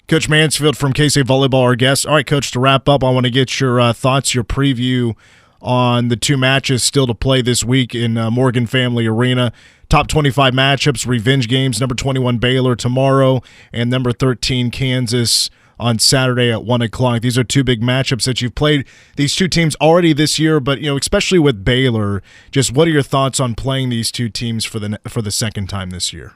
Coach Mansfield from KSU Volleyball, our guest. All right, Coach, to wrap up, I want to get your thoughts, your preview on the 2 matches still to play this week in Morgan Family Arena. Top 25 matchups, revenge games, number 21 Baylor tomorrow, and number 13 Kansas on Saturday at 1 o'clock. These are 2 big matchups that you've played these 2 teams already this year, but especially with Baylor, just what are your thoughts on playing these 2 teams for the second time this year?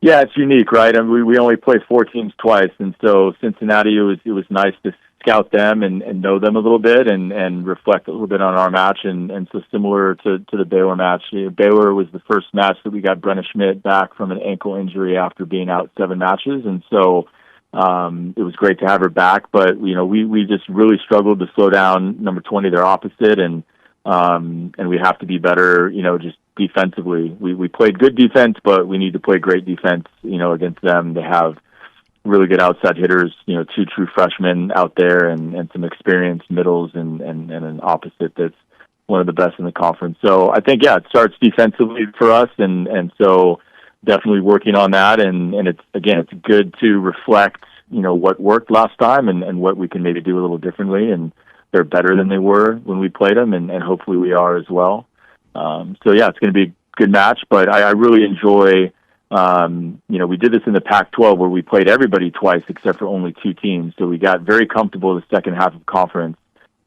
Yeah, it's unique, right? I mean, we only played 4 teams twice, and so Cincinnati, it was nice to scout them and know them a little bit and reflect a little bit on our match, and so similar to the Baylor match. Baylor was the first match that we got Brenna Schmidt back from an ankle injury after being out 7 matches, and so it was great to have her back, but we just really struggled to slow down number 20, their opposite, and we have to be better, just defensively. We played good defense, but we need to play great defense, against them to have really good outside hitters, 2 true freshmen out there and some experienced middles and an opposite that's one of the best in the conference. So I think, it starts defensively for us. And so definitely working on that. And it's good to reflect, what worked last time and what we can maybe do a little differently. And they're better than they were when we played them. And hopefully we are as well. It's going to be a good match, but I really enjoy, we did this in the Pac-12 where we played everybody twice except for only 2 teams. So we got very comfortable the second half of conference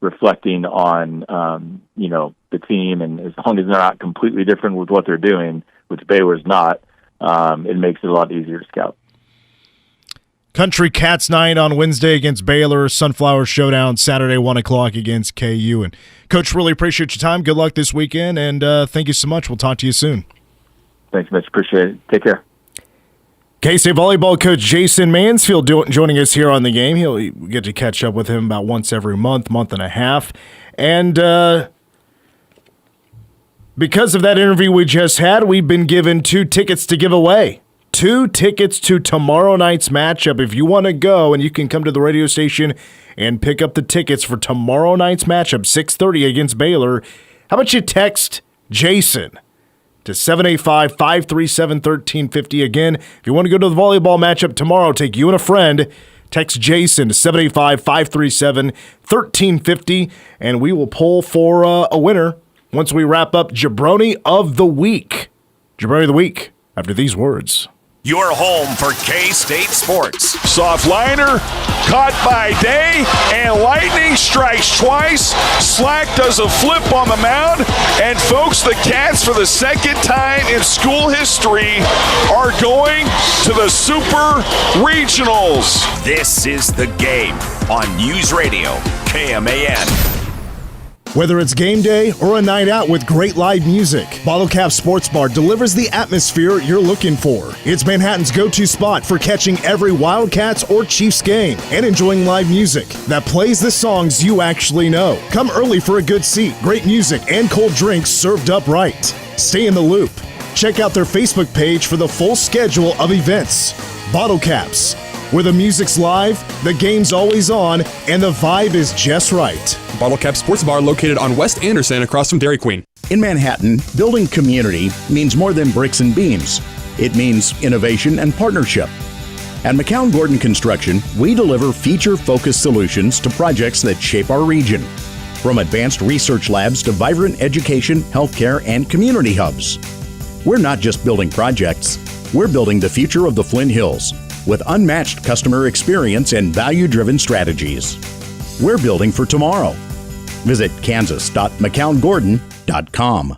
reflecting on, the team. And as long as they're not completely different with what they're doing, which Baylor's not, it makes it a lot easier to scout. Country Cats Night on Wednesday against Baylor. Sunflower Showdown Saturday, 1 o'clock against KU. And Coach, really appreciate your time. Good luck this weekend, and thank you so much. We'll talk to you soon. Thanks, Mitch. Appreciate it. Take care. K-State volleyball coach Jason Mansfield joining us here on the game. He'll get to catch up with him about once every month and a half. And because of that interview we just had, we've been given 2 tickets to give away. 2 tickets to tomorrow night's matchup. If you want to go, and you can come to the radio station and pick up the tickets for tomorrow night's matchup, 6:30 against Baylor, how about you text Jason to 785-537-1350. Again, if you want to go to the volleyball matchup tomorrow, take you and a friend, text Jason to 785-537-1350, and we will pull for a winner once we wrap up Jabroni of the Week. Jabroni of the Week after these words. Your home for K-State sports. Soft liner, caught by Day, and lightning strikes twice. Slack does a flip on the mound, and folks, the Cats, for the second time in school history, are going to the Super Regionals. This is The Game on News Radio KMAN. Whether it's game day or a night out with great live music, Bottle Cap Sports Bar delivers the atmosphere you're looking for. It's Manhattan's go-to spot for catching every Wildcats or Chiefs game and enjoying live music that plays the songs you actually know. Come early for a good seat, great music, and cold drinks served up right. Stay in the loop. Check out their Facebook page for the full schedule of events. Bottle Caps, where the music's live, the game's always on, and the vibe is just right. Bottle Cap Sports Bar located on West Anderson across from Dairy Queen. In Manhattan, building community means more than bricks and beams. It means innovation and partnership. At McCown Gordon Construction, we deliver feature-focused solutions to projects that shape our region. From advanced research labs to vibrant education, healthcare, and community hubs. We're not just building projects, we're building the future of the Flint Hills with unmatched customer experience and value-driven strategies. We're building for tomorrow. Visit kansas.mccown-gordon.com.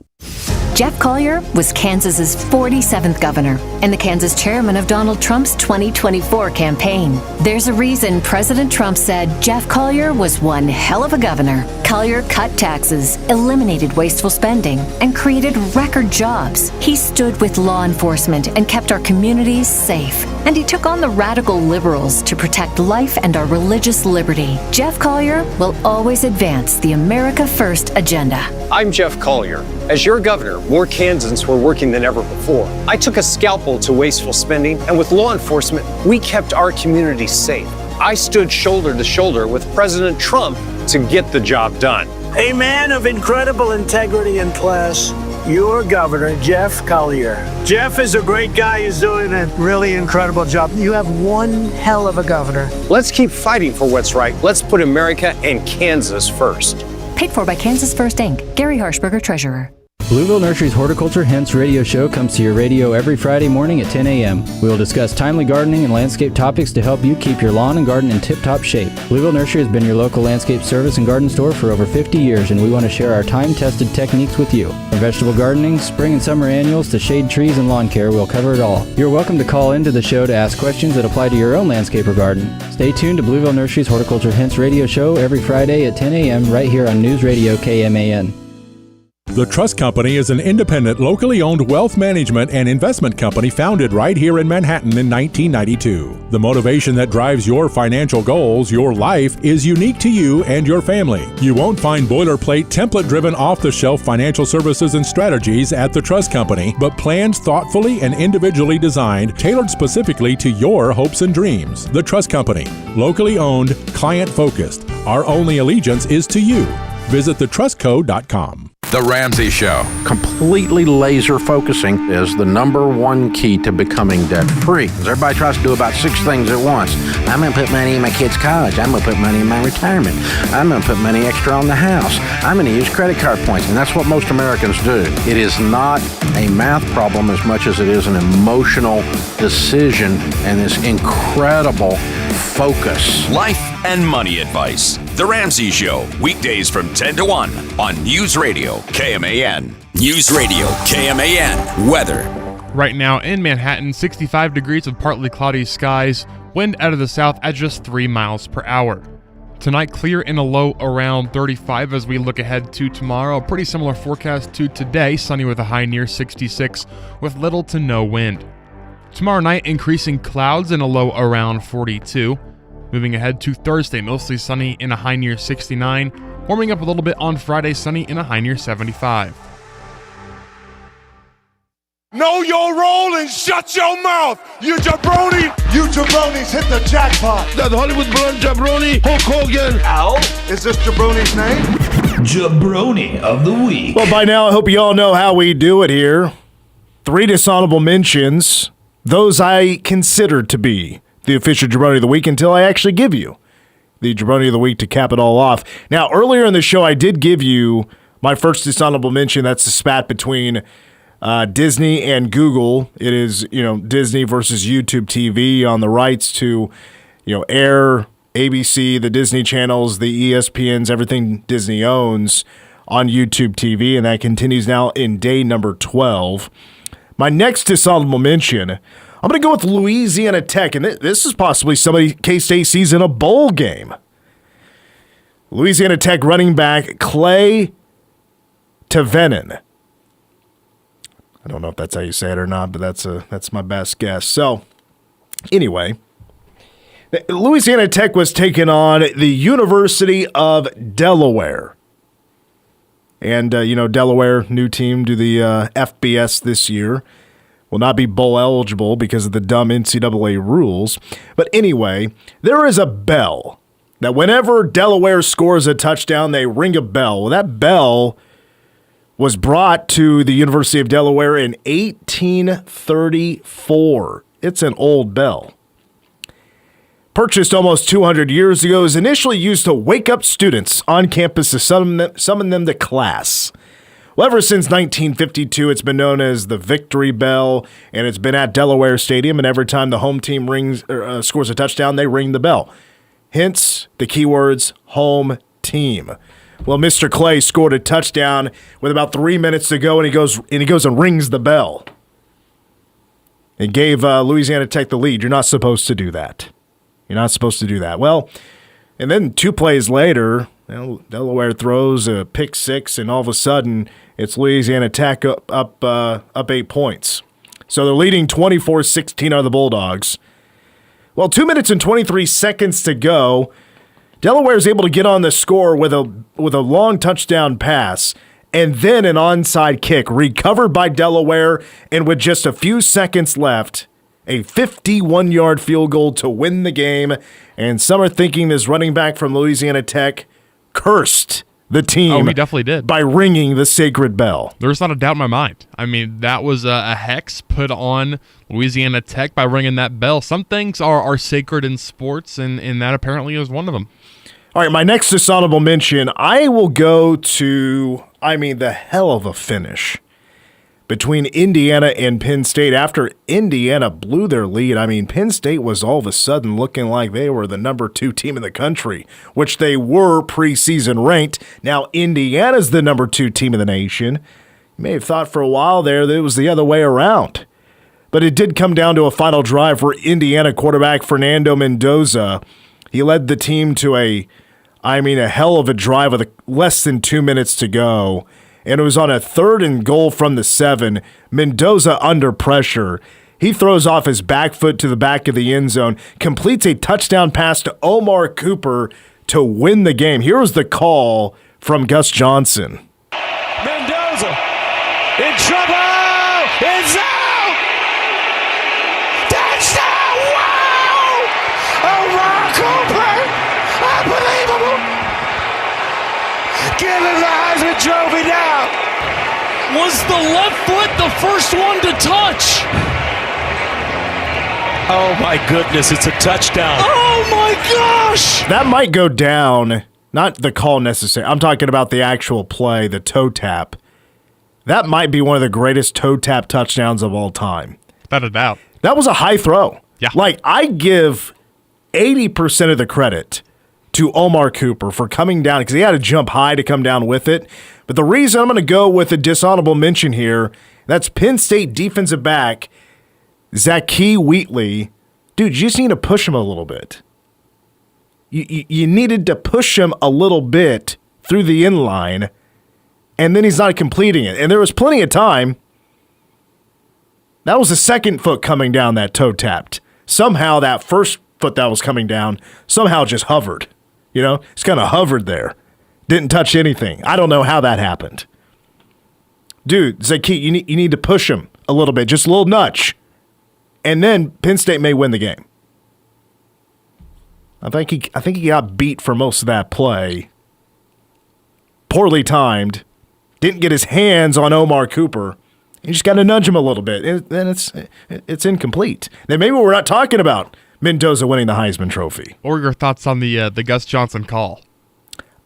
Jeff Collier was Kansas's 47th governor and the Kansas chairman of Donald Trump's 2024 campaign. There's a reason President Trump said Jeff Collier was one hell of a governor. Collier cut taxes, eliminated wasteful spending, and created record jobs. He stood with law enforcement and kept our communities safe. And he took on the radical liberals to protect life and our religious liberty. Jeff Collier will always advance the America First agenda. I'm Jeff Collier. As your governor, more Kansans were working than ever before. I took a scalpel to wasteful spending, and with law enforcement, we kept our communities safe. I stood shoulder to shoulder with President Trump to get the job done. A man of incredible integrity and class, your governor, Jeff Collier. Jeff is a great guy. He's doing a really incredible job. You have one hell of a governor. Let's keep fighting for what's right. Let's put America and Kansas first. Paid for by Kansas First Inc. Gary Harshberger, Treasurer. Blueville Nursery's Horticulture Hints radio show comes to your radio every Friday morning at 10 a.m. We will discuss timely gardening and landscape topics to help you keep your lawn and garden in tip-top shape. Blueville Nursery has been your local landscape service and garden store for over 50 years, and we want to share our time-tested techniques with you. From vegetable gardening, spring and summer annuals, to shade trees and lawn care, we'll cover it all. You're welcome to call into the show to ask questions that apply to your own landscape or garden. Stay tuned to Blueville Nursery's Horticulture Hints radio show every Friday at 10 a.m. right here on News Radio KMAN. The Trust Company is an independent, locally owned wealth management and investment company founded right here in Manhattan in 1992. The motivation that drives your financial goals, your life, is unique to you and your family. You won't find boilerplate, template-driven, off-the-shelf financial services and strategies at the Trust Company, but plans thoughtfully and individually designed, tailored specifically to your hopes and dreams. The Trust Company, locally owned, client-focused. Our only allegiance is to you. Visit thetrustco.com. The Ramsey Show. Completely laser focusing is the number one key to becoming debt-free. Everybody tries to do about 6 things at once. I'm going to put money in my kids' college. I'm going to put money in my retirement. I'm going to put money extra on the house. I'm going to use credit card points. And that's what most Americans do. It is not a math problem as much as it is an emotional decision and this incredible focus. Life and money advice. The Ramsey Show, weekdays from 10 to 1 on News Radio KMAN. News Radio KMAN. Weather. Right now in Manhattan, 65 degrees with partly cloudy skies, wind out of the south at just 3 miles per hour. Tonight, clear and a low around 35 as we look ahead to tomorrow. A pretty similar forecast to today, sunny with a high near 66 with little to no wind. Tomorrow night, increasing clouds and a low around 42. Moving ahead to Thursday, mostly sunny in a high near 69. Warming up a little bit on Friday, sunny in a high near 75. Know your role and shut your mouth, you jabroni! You jabronis hit the jackpot! That Hollywood blonde jabroni, Hulk Hogan! Ow! Is this jabroni's name? Jabroni of the week. Well, by now, I hope you all know how we do it here. 3 dishonorable mentions. Those I consider to be the official Jabroni of the Week until I actually give you the Jabroni of the Week to cap it all off. Now, earlier in the show, I did give you my first dishonorable mention. That's the spat between Disney and Google. It is, Disney versus YouTube TV on the rights to, air ABC, the Disney channels, the ESPNs, everything Disney owns on YouTube TV, and that continues now in day number 12. My next dishonorable mention, I'm going to go with Louisiana Tech, and this is possibly somebody K-State sees in a bowl game. Louisiana Tech running back Clay Tavenin. I don't know if that's how you say it or not, but that's my best guess. So, anyway, Louisiana Tech was taking on the University of Delaware. And, Delaware, new team to the FBS this year, will not be bowl eligible because of the dumb NCAA rules. But anyway, there is a bell that whenever Delaware scores a touchdown, they ring a bell. Well, that bell was brought to the University of Delaware in 1834. It's an old bell. Purchased almost 200 years ago, is initially used to wake up students on campus to summon them to class. Well, ever since 1952, it's been known as the Victory Bell, and it's been at Delaware Stadium, and every time the home team scores a touchdown, they ring the bell. Hence, the keywords, home team. Well, Mr. Clay scored a touchdown with about 3 minutes to go, and he goes and rings the bell. It gave Louisiana Tech the lead. You're not supposed to do that. You're not supposed to do that. Well, and then 2 plays later, Delaware throws a pick 6, and all of a sudden, it's Louisiana Tech up 8 points. So they're leading 24-16 are the Bulldogs. Well, 2 minutes and 23 seconds to go. Delaware is able to get on the score with a long touchdown pass, and then an onside kick recovered by Delaware, and with just a few seconds left, a 51-yard field goal to win the game. And some are thinking this running back from Louisiana Tech cursed the team. Oh, he definitely did. By ringing the sacred bell. There's not a doubt in my mind. I mean, that was a hex put on Louisiana Tech by ringing that bell. Some things are sacred in sports, and that apparently is one of them. All right, my next dishonorable mention, I will go to, the hell of a finish between Indiana and Penn State. After Indiana blew their lead, Penn State was all of a sudden looking like they were the number 2 team in the country, which they were preseason ranked. Now Indiana's the number 2 team in the nation. You may have thought for a while there that it was the other way around. But it did come down to a final drive for Indiana quarterback Fernando Mendoza. He led the team to a hell of a drive with less than 2 minutes to go. and it was on a 3rd and goal from the 7. Mendoza under pressure. He throws off his back foot to the back of the end zone, completes a touchdown pass to Omar Cooper to win the game. Here was the call from Gus Johnson. Mendoza in trouble. It's out. Touchdown. Wow. Omar Cooper. Unbelievable. Giving the Heisman Trophy now. Was the left foot the first one to touch? Oh my goodness, it's a touchdown. Oh my gosh! That might go down, not the call necessarily. I'm talking about the actual play, the toe tap. That might be one of the greatest toe tap touchdowns of all time. Without a doubt. That was a high throw. Yeah. Like, I give 80% of the credit to Omar Cooper for coming down, because he had to jump high to come down with it. But the reason I'm going to go with a dishonorable mention here, that's Penn State defensive back Zakee Wheatley. Dude, you just need to push him a little bit. You needed to push him a little bit through the end line, and then he's not completing it. And there was plenty of time. That was the second foot coming down that toe tapped. Somehow that first foot that was coming down somehow just hovered. You know, it's kind of hovered there. Didn't touch anything. I don't know how that happened. Dude, Zakee, you need to push him a little bit, just a little nudge. And then Penn State may win the game. I think he got beat for most of that play. Poorly timed. Didn't get his hands on Omar Cooper. You just got to nudge him a little bit. Then it's incomplete. Then maybe we're not talking about Mendoza winning the Heisman Trophy. What were your thoughts on the Gus Johnson call?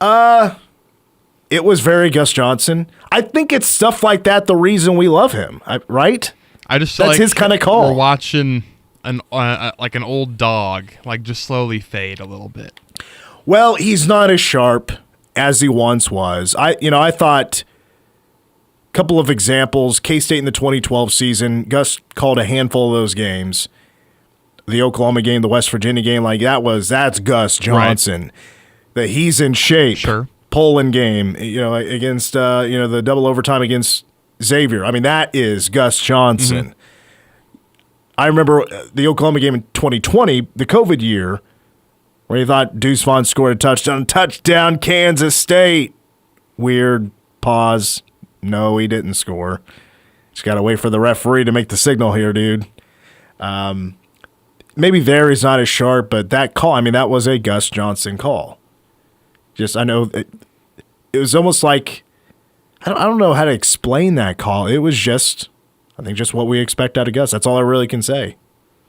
It was very Gus Johnson. I think it's stuff like that the reason we love him, right? I just feel that's like his kind of call. We're watching an old dog just slowly fade a little bit. Well, he's not as sharp as he once was. I thought a couple of examples. K-State in the 2012 season, Gus called a handful of those games. The Oklahoma game, the West Virginia game, that's Gus Johnson. Right. That he's in shape. Sure. Poland game, against the double overtime against Xavier. I mean, that is Gus Johnson. Mm-hmm. I remember the Oklahoma game in 2020, the COVID year, where you thought Deuce Vaughn scored a touchdown, Kansas State. Weird pause. No, he didn't score. Just got to wait for the referee to make the signal here, dude. Maybe there he's not as sharp, but that call, that was a Gus Johnson call. I know it was almost like, I don't know how to explain that call. It was just what we expect out of Gus. That's all I really can say.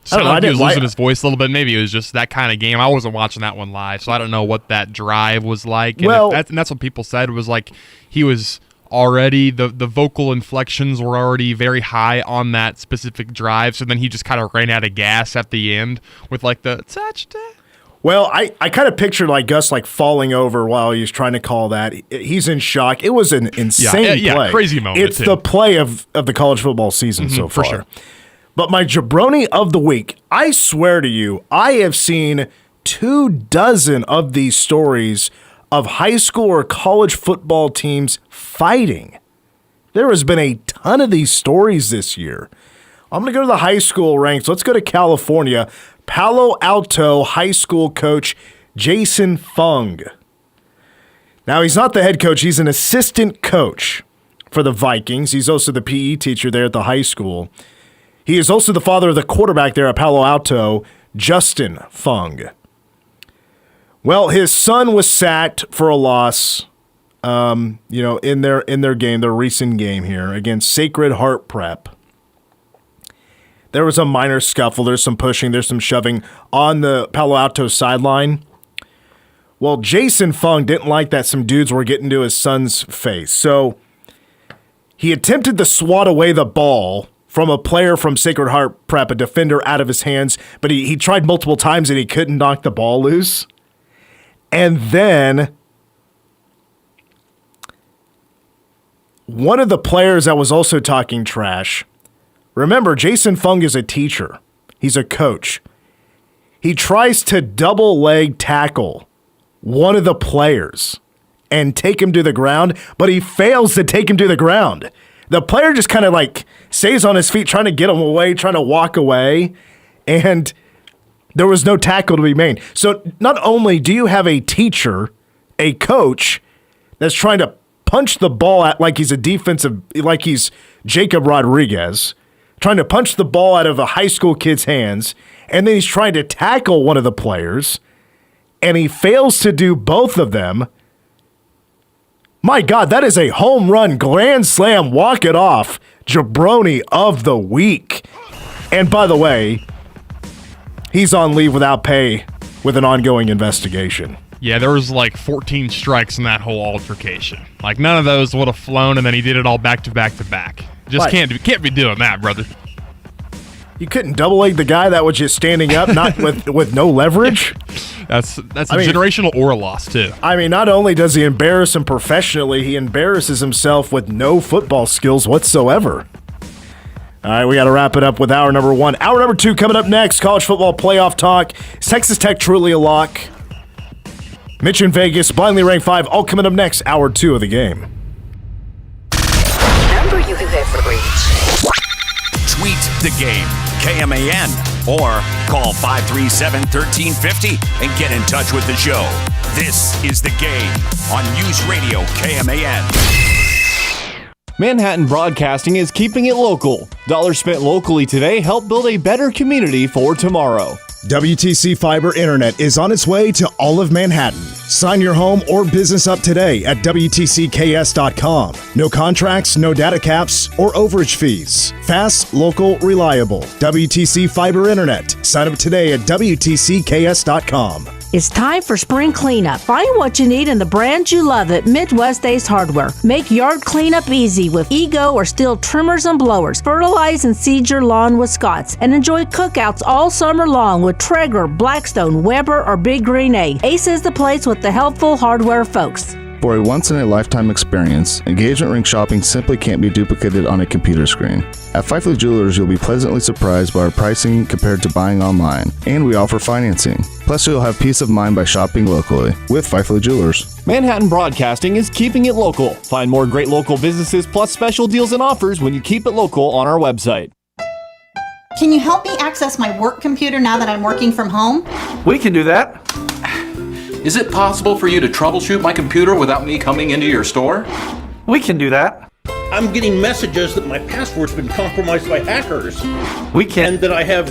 Sounded like he was losing his voice a little bit. Maybe it was just that kind of game. I wasn't watching that one live, so I don't know what that drive was like. And that's what people said, was like he was already, the vocal inflections were already very high on that specific drive, so then he just kind of ran out of gas at the end with the touchdown. Well, I kind of pictured Gus falling over while he was trying to call that. He's in shock. It was an insane play. Crazy moment. It's the play of the college football season so far. For sure. But my jabroni of the week, I swear to you, I have seen 24 of these stories of high school or college football teams fighting. There has been a ton of these stories this year. I'm going to go to the high school ranks. Let's go to California. Palo Alto High School coach Jason Fung. Now, he's not the head coach. He's an assistant coach for the Vikings. He's also the PE teacher there at the high school. He is also the father of the quarterback there at Palo Alto, Justin Fung. Well, his son was sacked for a loss, in their game, their recent game here against Sacred Heart Prep. There was a minor scuffle. There's some pushing. There's some shoving on the Palo Alto sideline. Well, Jason Fung didn't like that some dudes were getting to his son's face. So he attempted to swat away the ball from a player from Sacred Heart Prep, a defender, out of his hands. But he tried multiple times and he couldn't knock the ball loose. And then one of the players that was also talking trash. Remember, Jason Fung is a teacher. He's a coach. He tries to double leg tackle one of the players, and take him to the ground, but he fails to take him to the ground. The player just kind of like stays on his feet, trying to get him away, trying to walk away, and there was no tackle to be made. So not only do you have a teacher, a coach, that's trying to punch the ball out like he's like he's Jacob Rodriguez, trying to punch the ball out of a high school kid's hands, and then he's trying to tackle one of the players, and he fails to do both of them. My God, that is a home run, grand slam, walk it off, Jabroni of the week. And by the way, he's on leave without pay with an ongoing investigation. Yeah, there was like 14 strikes in that whole altercation. Like none of those would have flown, and then he did it all back to back to back. Just can't be doing that, brother. You couldn't double leg the guy that was just standing up, not with no leverage. That's generational aura loss too. I mean, not only does he embarrass him professionally, he embarrasses himself with no football skills whatsoever. All right, we got to wrap it up with hour number 1. Hour number 2 coming up next. College football playoff talk. Is Texas Tech truly a lock? Mitch in Vegas, blindly ranked 5, all coming up next. Hour 2 of the game. Number you have reached. Tweet the game, KMAN, or call 537-1350 and get in touch with the show. This is The Game on News Radio KMAN. Manhattan Broadcasting is keeping it local. Dollars spent locally today help build a better community for tomorrow. WTC Fiber Internet is on its way to all of Manhattan. Sign your home or business up today at WTCKS.com. No contracts, no data caps, or overage fees. Fast, local, reliable. WTC Fiber Internet. Sign up today at WTCKS.com. It's time for spring cleanup. Find what you need in the brands you love at Midwest Ace Hardware. Make yard cleanup easy with Ego or Stihl trimmers and blowers. Fertilize and seed your lawn with Scotts. And enjoy cookouts all summer long with Traeger, Blackstone, Weber, or Big Green Egg. Ace is the place with the helpful hardware folks. For a once-in-a-lifetime experience, engagement ring shopping simply can't be duplicated on a computer screen. At Fifely Jewelers, you'll be pleasantly surprised by our pricing compared to buying online, and we offer financing. Plus, you'll have peace of mind by shopping locally with Fifely Jewelers. Manhattan Broadcasting is keeping it local. Find more great local businesses plus special deals and offers when you keep it local on our website. Can you help me access my work computer now that I'm working from home? We can do that. Is it possible for you to troubleshoot my computer without me coming into your store? We can do that. I'm getting messages that my password's been compromised by hackers. We can. And that I have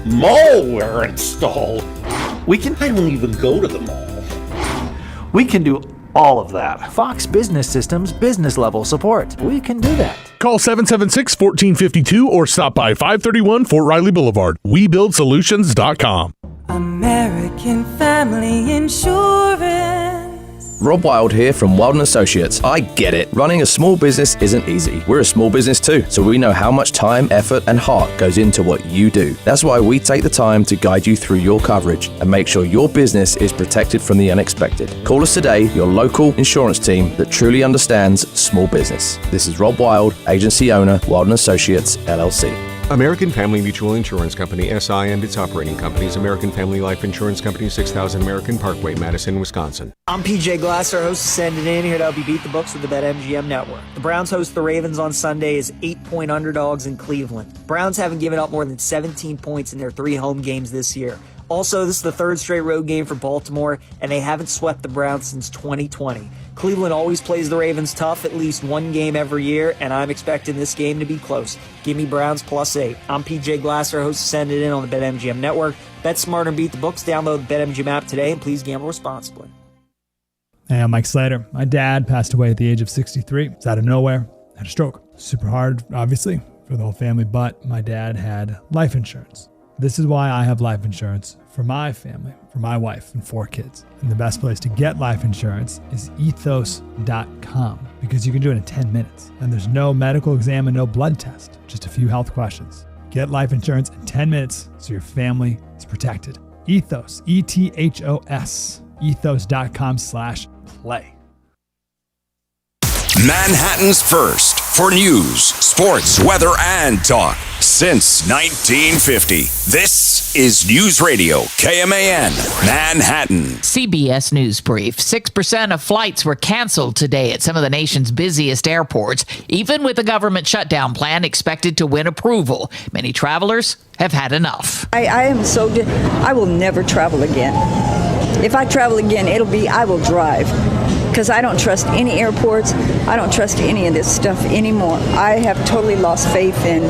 malware installed. I don't even go to the mall. We can do all of that. Fox Business Systems business level support. We can do that. Call 776-1452 or stop by 531 Fort Riley Boulevard. WeBuildSolutions.com. American Family Insurance. Rob Wild here from Wild & Associates. I get it. Running a small business isn't easy. We're a small business too, so we know how much time, effort, and heart goes into what you do. That's why we take the time to guide you through your coverage and make sure your business is protected from the unexpected. Call us today, your local insurance team that truly understands small business. This is Rob Wild, agency owner, Wild & Associates, LLC. American Family Mutual Insurance Company, SI, and its operating companies, American Family Life Insurance Company, 6000 American Parkway, Madison, Wisconsin. I'm PJ Glasser, host of Send It In, here to help you beat the books with the BetMGM Network. The Browns host the Ravens on Sunday as 8-point underdogs in Cleveland. Browns haven't given up more than 17 points in their 3 home games this year. Also, this is the 3rd straight road game for Baltimore, and they haven't swept the Browns since 2020. Cleveland always plays the Ravens tough at least one game every year, and I'm expecting this game to be close. Give me Browns +8. I'm PJ Glasser, host of Send It In on the BetMGM Network. Bet smarter and beat the books. Download the BetMGM app today, and please gamble responsibly. Hey, I'm Mike Slater. My dad passed away at the age of 63. It's out of nowhere. Had a stroke. Super hard, obviously, for the whole family, but my dad had life insurance. This is why I have life insurance for my family, for my wife and 4 kids. And the best place to get life insurance is ethos.com because you can do it in 10 minutes. And there's no medical exam and no blood test, just a few health questions. Get life insurance in 10 minutes so your family is protected. Ethos, ETHOS, ethos.com/play. Manhattan's first for news, sports, weather, and talk. Since 1950, this is News Radio KMAN, Manhattan. CBS News Brief. 6% of flights were canceled today at some of the nation's busiest airports, even with the government shutdown plan expected to win approval. Many travelers have had enough. I will never travel again. If I travel again, I will drive. Because I don't trust any airports. I don't trust any of this stuff anymore. I have totally lost faith in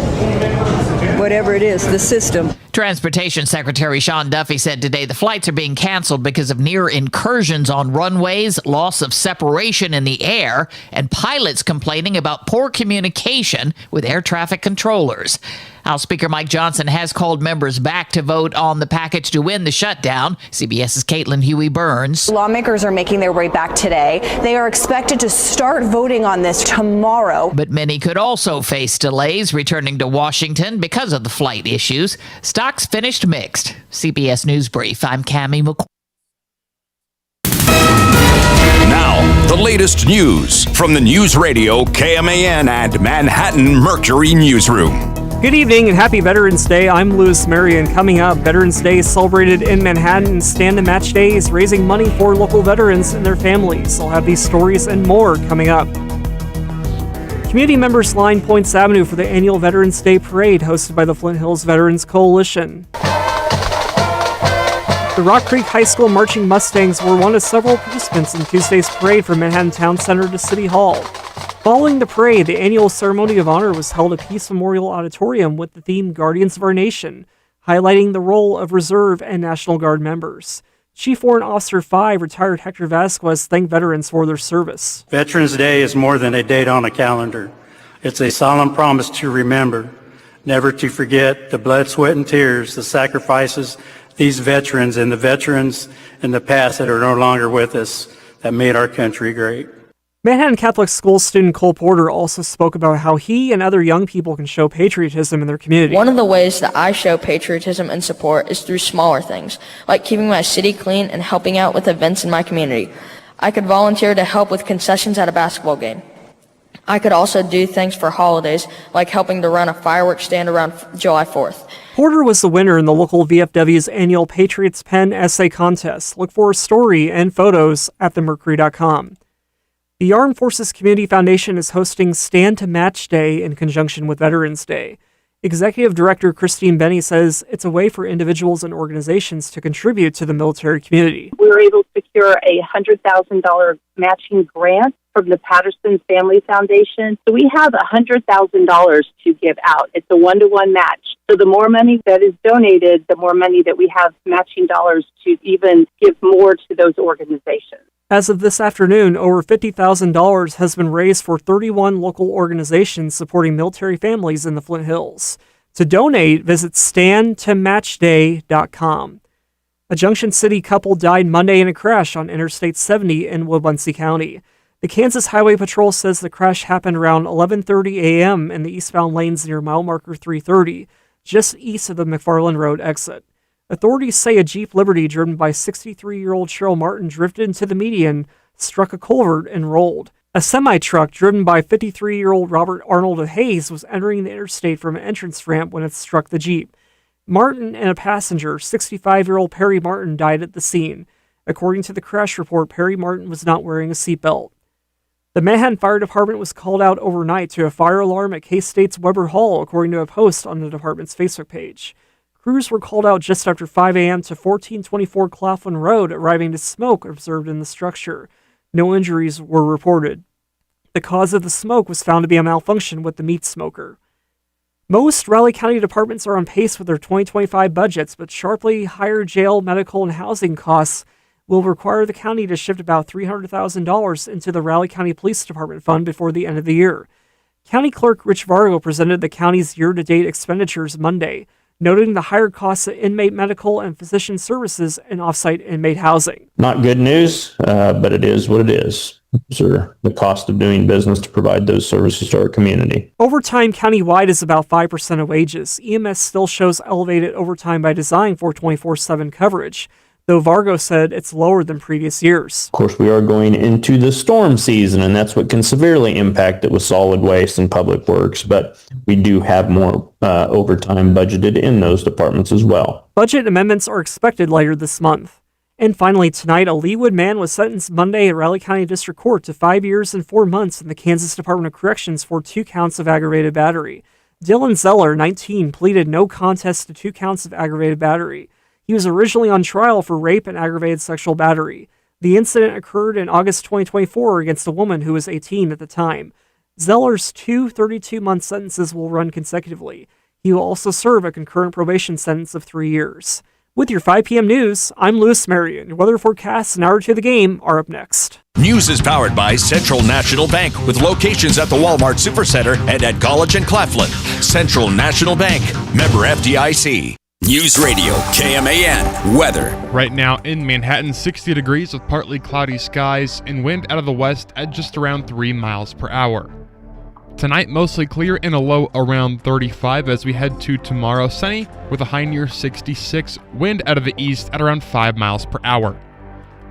whatever it is, the system. Transportation Secretary Sean Duffy said today the flights are being canceled because of near incursions on runways, loss of separation in the air, and pilots complaining about poor communication with air traffic controllers. House Speaker Mike Johnson has called members back to vote on the package to win the shutdown. CBS's Caitlin Huey-Burns. Lawmakers are making their way back today. They are expected to start voting on this tomorrow. But many could also face delays returning to Washington because of the flight issues. Stocks finished mixed. CBS News Brief. I'm Cammie McCoy. Now, the latest news from the News Radio KMAN and Manhattan Mercury Newsroom. Good evening and happy Veterans Day. I'm Louis Marion. Coming up, Veterans Day is celebrated in Manhattan, and Stand to Match Day is raising money for local veterans and their families. I'll have these stories and more coming up. Community members line Points Avenue for the annual Veterans Day Parade hosted by the Flint Hills Veterans Coalition. The Rock Creek High School Marching Mustangs were one of several participants in Tuesday's parade from Manhattan Town Center to City Hall. Following the parade, the annual ceremony of honor was held at Peace Memorial Auditorium with the theme Guardians of Our Nation, highlighting the role of Reserve and National Guard members. Chief Warrant Officer 5, retired Hector Vasquez, thanked veterans for their service. Veterans Day is more than a date on a calendar. It's a solemn promise to remember, never to forget the blood, sweat, and tears, the sacrifices these veterans and the veterans in the past that are no longer with us that made our country great. Manhattan Catholic School student Cole Porter also spoke about how he and other young people can show patriotism in their community. One of the ways that I show patriotism and support is through smaller things, like keeping my city clean and helping out with events in my community. I could volunteer to help with concessions at a basketball game. I could also do things for holidays, like helping to run a fireworks stand around July 4th. Porter was the winner in the local VFW's annual Patriots Pen Essay Contest. Look for a story and photos at themercury.com. The Armed Forces Community Foundation is hosting Stand to Match Day in conjunction with Veterans Day. Executive Director Christine Benny says it's a way for individuals and organizations to contribute to the military community. We were able to secure a $100,000 matching grant from the Patterson Family Foundation. So we have $100,000 to give out. It's a one-to-one match. So the more money that is donated, the more money that we have matching dollars to even give more to those organizations. As of this afternoon, over $50,000 has been raised for 31 local organizations supporting military families in the Flint Hills. To donate, visit standtomatchday.com. A Junction City couple died Monday in a crash on Interstate 70 in Wabunsee County. The Kansas Highway Patrol says the crash happened around 11:30 a.m. in the eastbound lanes near mile marker 330, just east of the McFarland Road exit. Authorities say a Jeep Liberty driven by 63-year-old Cheryl Martin drifted into the median, struck a culvert, and rolled. A semi-truck driven by 53-year-old Robert Arnold of Hayes was entering the interstate from an entrance ramp when it struck the Jeep. Martin and a passenger, 65-year-old Perry Martin, died at the scene. According to the crash report, Perry Martin was not wearing a seatbelt. The Manhattan Fire Department was called out overnight to a fire alarm at K-State's Weber Hall, according to a post on the department's Facebook page. Crews were called out just after 5 a.m. to 1424 Claflin Road, arriving to smoke observed in the structure. No injuries were reported. The cause of the smoke was found to be a malfunction with the meat smoker. Most Raleigh County departments are on pace with their 2025 budgets, but sharply higher jail, medical, and housing costs will require the county to shift about $300,000 into the Raleigh County Police Department fund before the end of the year. County Clerk Rich Vargo presented the county's year-to-date expenditures Monday, noting the higher costs of inmate medical and physician services and off-site inmate housing. Not good news, but it is what it is. Those are the cost of doing business to provide those services to our community. Overtime countywide is about 5% of wages. EMS still shows elevated overtime by design for 24/7 coverage. though Vargo said it's lower than previous years. Of course, we are going into the storm season, and that's what can severely impact it with solid waste and public works, but we do have more overtime budgeted in those departments as well. Budget amendments are expected later this month. And finally, tonight, a Leawood man was sentenced Monday at Raleigh County District Court to 5 years and 4 months in the Kansas Department of Corrections for 2 counts of aggravated battery. Dylan Zeller, 19, pleaded no contest to 2 counts of aggravated battery. He was originally on trial for rape and aggravated sexual battery. The incident occurred in August 2024 against a woman who was 18 at the time. Zeller's 2 32-month sentences will run consecutively. He will also serve a concurrent probation sentence of 3 years. With your 5 p.m. news, I'm Louis Marion. Your weather forecasts and hour 2 of the game are up next. News is powered by Central National Bank with locations at the Walmart Supercenter and at College and Claflin. Central National Bank, member FDIC. News Radio, KMAN, weather. Right now in Manhattan, 60 degrees with partly cloudy skies and wind out of the west at just around 3 miles per hour. Tonight, mostly clear and a low around 35 as we head to tomorrow, sunny with a high near 66, wind out of the east at around 5 miles per hour.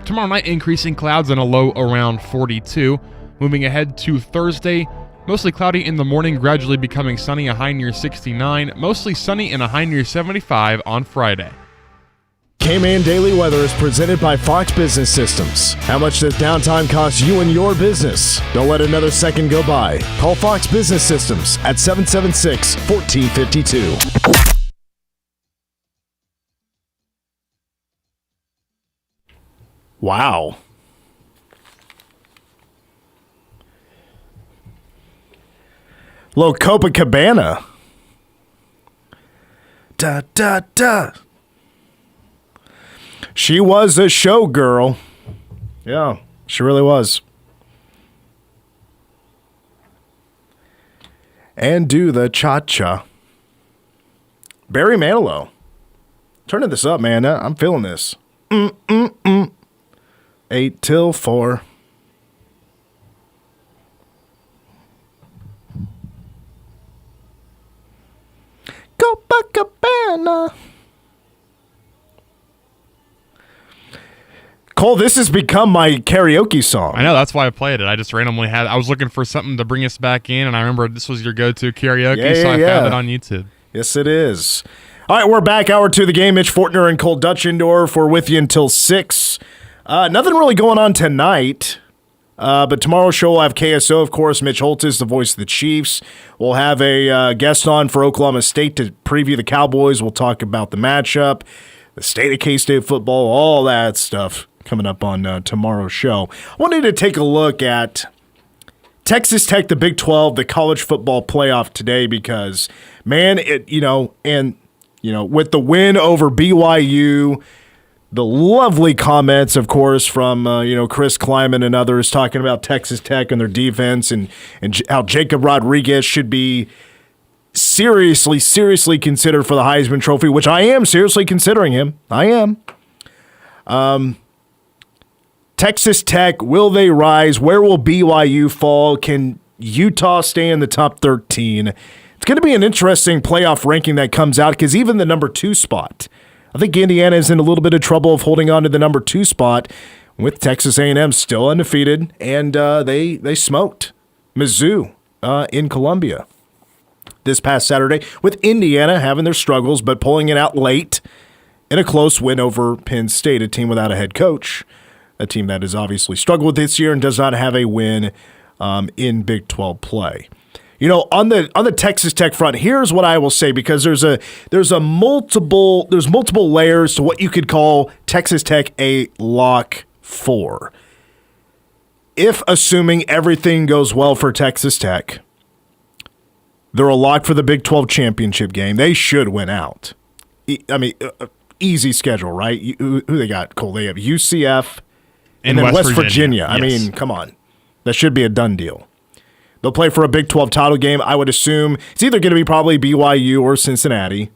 Tomorrow night, increasing clouds and a low around 42. Moving ahead to Thursday, mostly cloudy in the morning, gradually becoming sunny, a high near 69, mostly sunny and a high near 75 on Friday. K-Man Daily Weather is presented by Fox Business Systems. How much does downtime cost you and your business? Don't let another second go by. Call Fox Business Systems at 776-1452. Wow. Little Copacabana. Da, da, da. She was a showgirl. Yeah, she really was. And do the cha-cha. Barry Manilow. Turning this up, man. I'm feeling this. 8 till 4. Copacabana. Cole, this has become my karaoke song. I know, that's why I played it. I just randomly I was looking for something to bring us back in, and I remember this was your go-to karaoke, so I found it on YouTube. Yes, it is. All right, we're back. Hour 2 of the game. Mitch Fortner and Cole Dutchendorf. We're with you until 6. Nothing really going on tonight, but tomorrow's show we'll have KSO, of course. Mitch Holtis, the voice of the Chiefs. We'll have a guest on for Oklahoma State to preview the Cowboys. We'll talk about the matchup, the state of K-State football, all that stuff coming up on tomorrow's show. I wanted to take a look at Texas Tech, the Big 12, the college football playoff today because, man, with the win over BYU, the lovely comments, of course, from Chris Kleiman and others talking about Texas Tech and their defense and how Jacob Rodriguez should be seriously considered for the Heisman Trophy, which I am seriously considering him. I am. Texas Tech, will they rise? Where will BYU fall? Can Utah stay in the top 13? It's going to be an interesting playoff ranking that comes out because even the number 2 spot, I think Indiana is in a little bit of trouble of holding on to the number 2 spot with Texas A&M still undefeated, and they smoked Mizzou in Columbia this past Saturday, with Indiana having their struggles but pulling it out late in a close win over Penn State, a team without a head coach, a team that has obviously struggled this year and does not have a win in Big 12 play. On the Texas Tech front, here's what I will say, because there's multiple layers to what you could call Texas Tech a lock for. If assuming everything goes well for Texas Tech, they're a lock for the Big 12 championship game. They should win out. Easy schedule, right? Who they got, Cole? They have UCF and then West Virginia. Yes. I mean, come on. That should be a done deal. They'll play for a Big 12 title game. I would assume it's either going to be probably BYU or Cincinnati.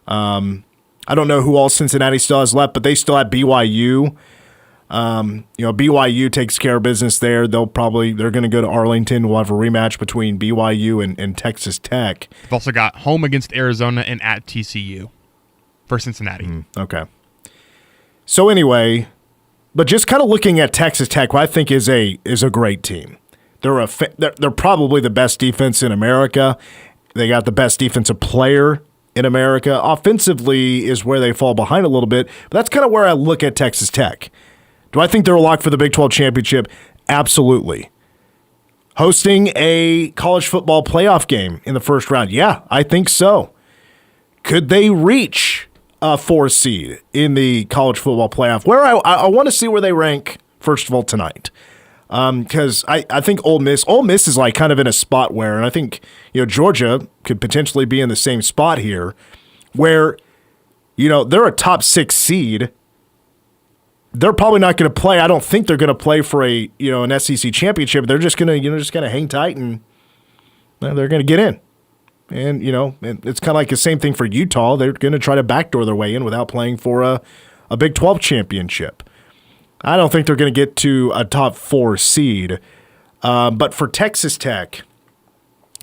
I don't know who all Cincinnati still has left, but they still have BYU. BYU takes care of business there. They're going to go to Arlington. We'll have a rematch between BYU and Texas Tech. They've also got home against Arizona and at TCU for Cincinnati. Okay. So anyway, but just kind of looking at Texas Tech, what I think is a great team. They're probably the best defense in America. They got the best defensive player in America. Offensively is where they fall behind a little bit, but that's kind of where I look at Texas Tech. Do I think they're a lock for the Big 12 championship? Absolutely. Hosting a college football playoff game in the first round? Yeah, I think so. Could they reach a 4 seed in the college football playoff? Where I want to see where they rank, first of all, tonight. Because I think Ole Miss is like kind of in a spot where, and I think Georgia could potentially be in the same spot here, where they're a top 6 seed. They're probably not going to play. I don't think they're going to play for an SEC championship. They're just going to hang tight and they're going to get in. And it's kind of like the same thing for Utah. They're going to try to backdoor their way in without playing for a Big 12 championship. I don't think they're going to get to a top 4 seed. But for Texas Tech,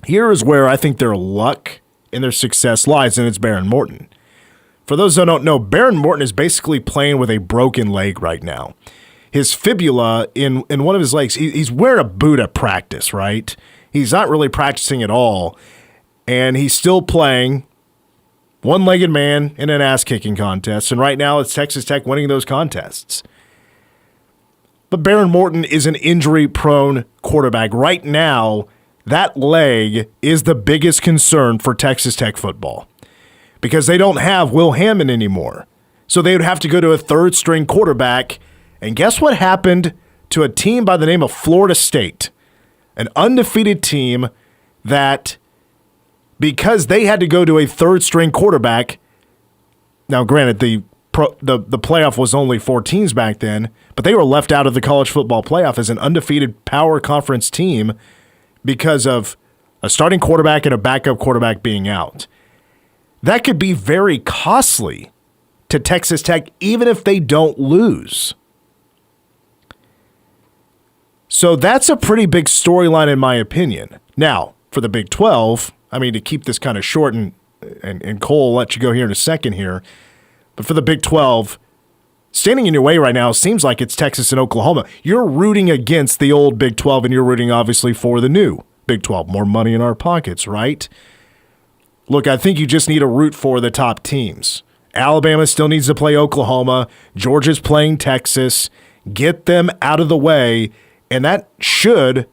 here is where I think their luck and their success lies, and it's Behren Morton. For those who don't know, Behren Morton is basically playing with a broken leg right now. His fibula in one of his legs, he's wearing a boot at practice, right? He's not really practicing at all, and he's still playing one-legged man in an ass-kicking contest, and right now it's Texas Tech winning those contests. But Behren Morton is an injury-prone quarterback. Right now, that leg is the biggest concern for Texas Tech football because they don't have Will Hammond anymore. So they would have to go to a third-string quarterback. And guess what happened to a team by the name of Florida State, an undefeated team that, because they had to go to a third-string quarterback, now granted, the playoff was only 4 teams back then, but they were left out of the college football playoff as an undefeated power conference team because of a starting quarterback and a backup quarterback being out. That could be very costly to Texas Tech, even if they don't lose. So that's a pretty big storyline in my opinion. Now, for the Big 12, to keep this kind of short, and Cole will let you go here in a second here, but for the Big 12, standing in your way right now seems like it's Texas and Oklahoma. You're rooting against the old Big 12, and you're rooting, obviously, for the new Big 12. More money in our pockets, right? Look, I think you just need to root for the top teams. Alabama still needs to play Oklahoma. Georgia's playing Texas. Get them out of the way, and that should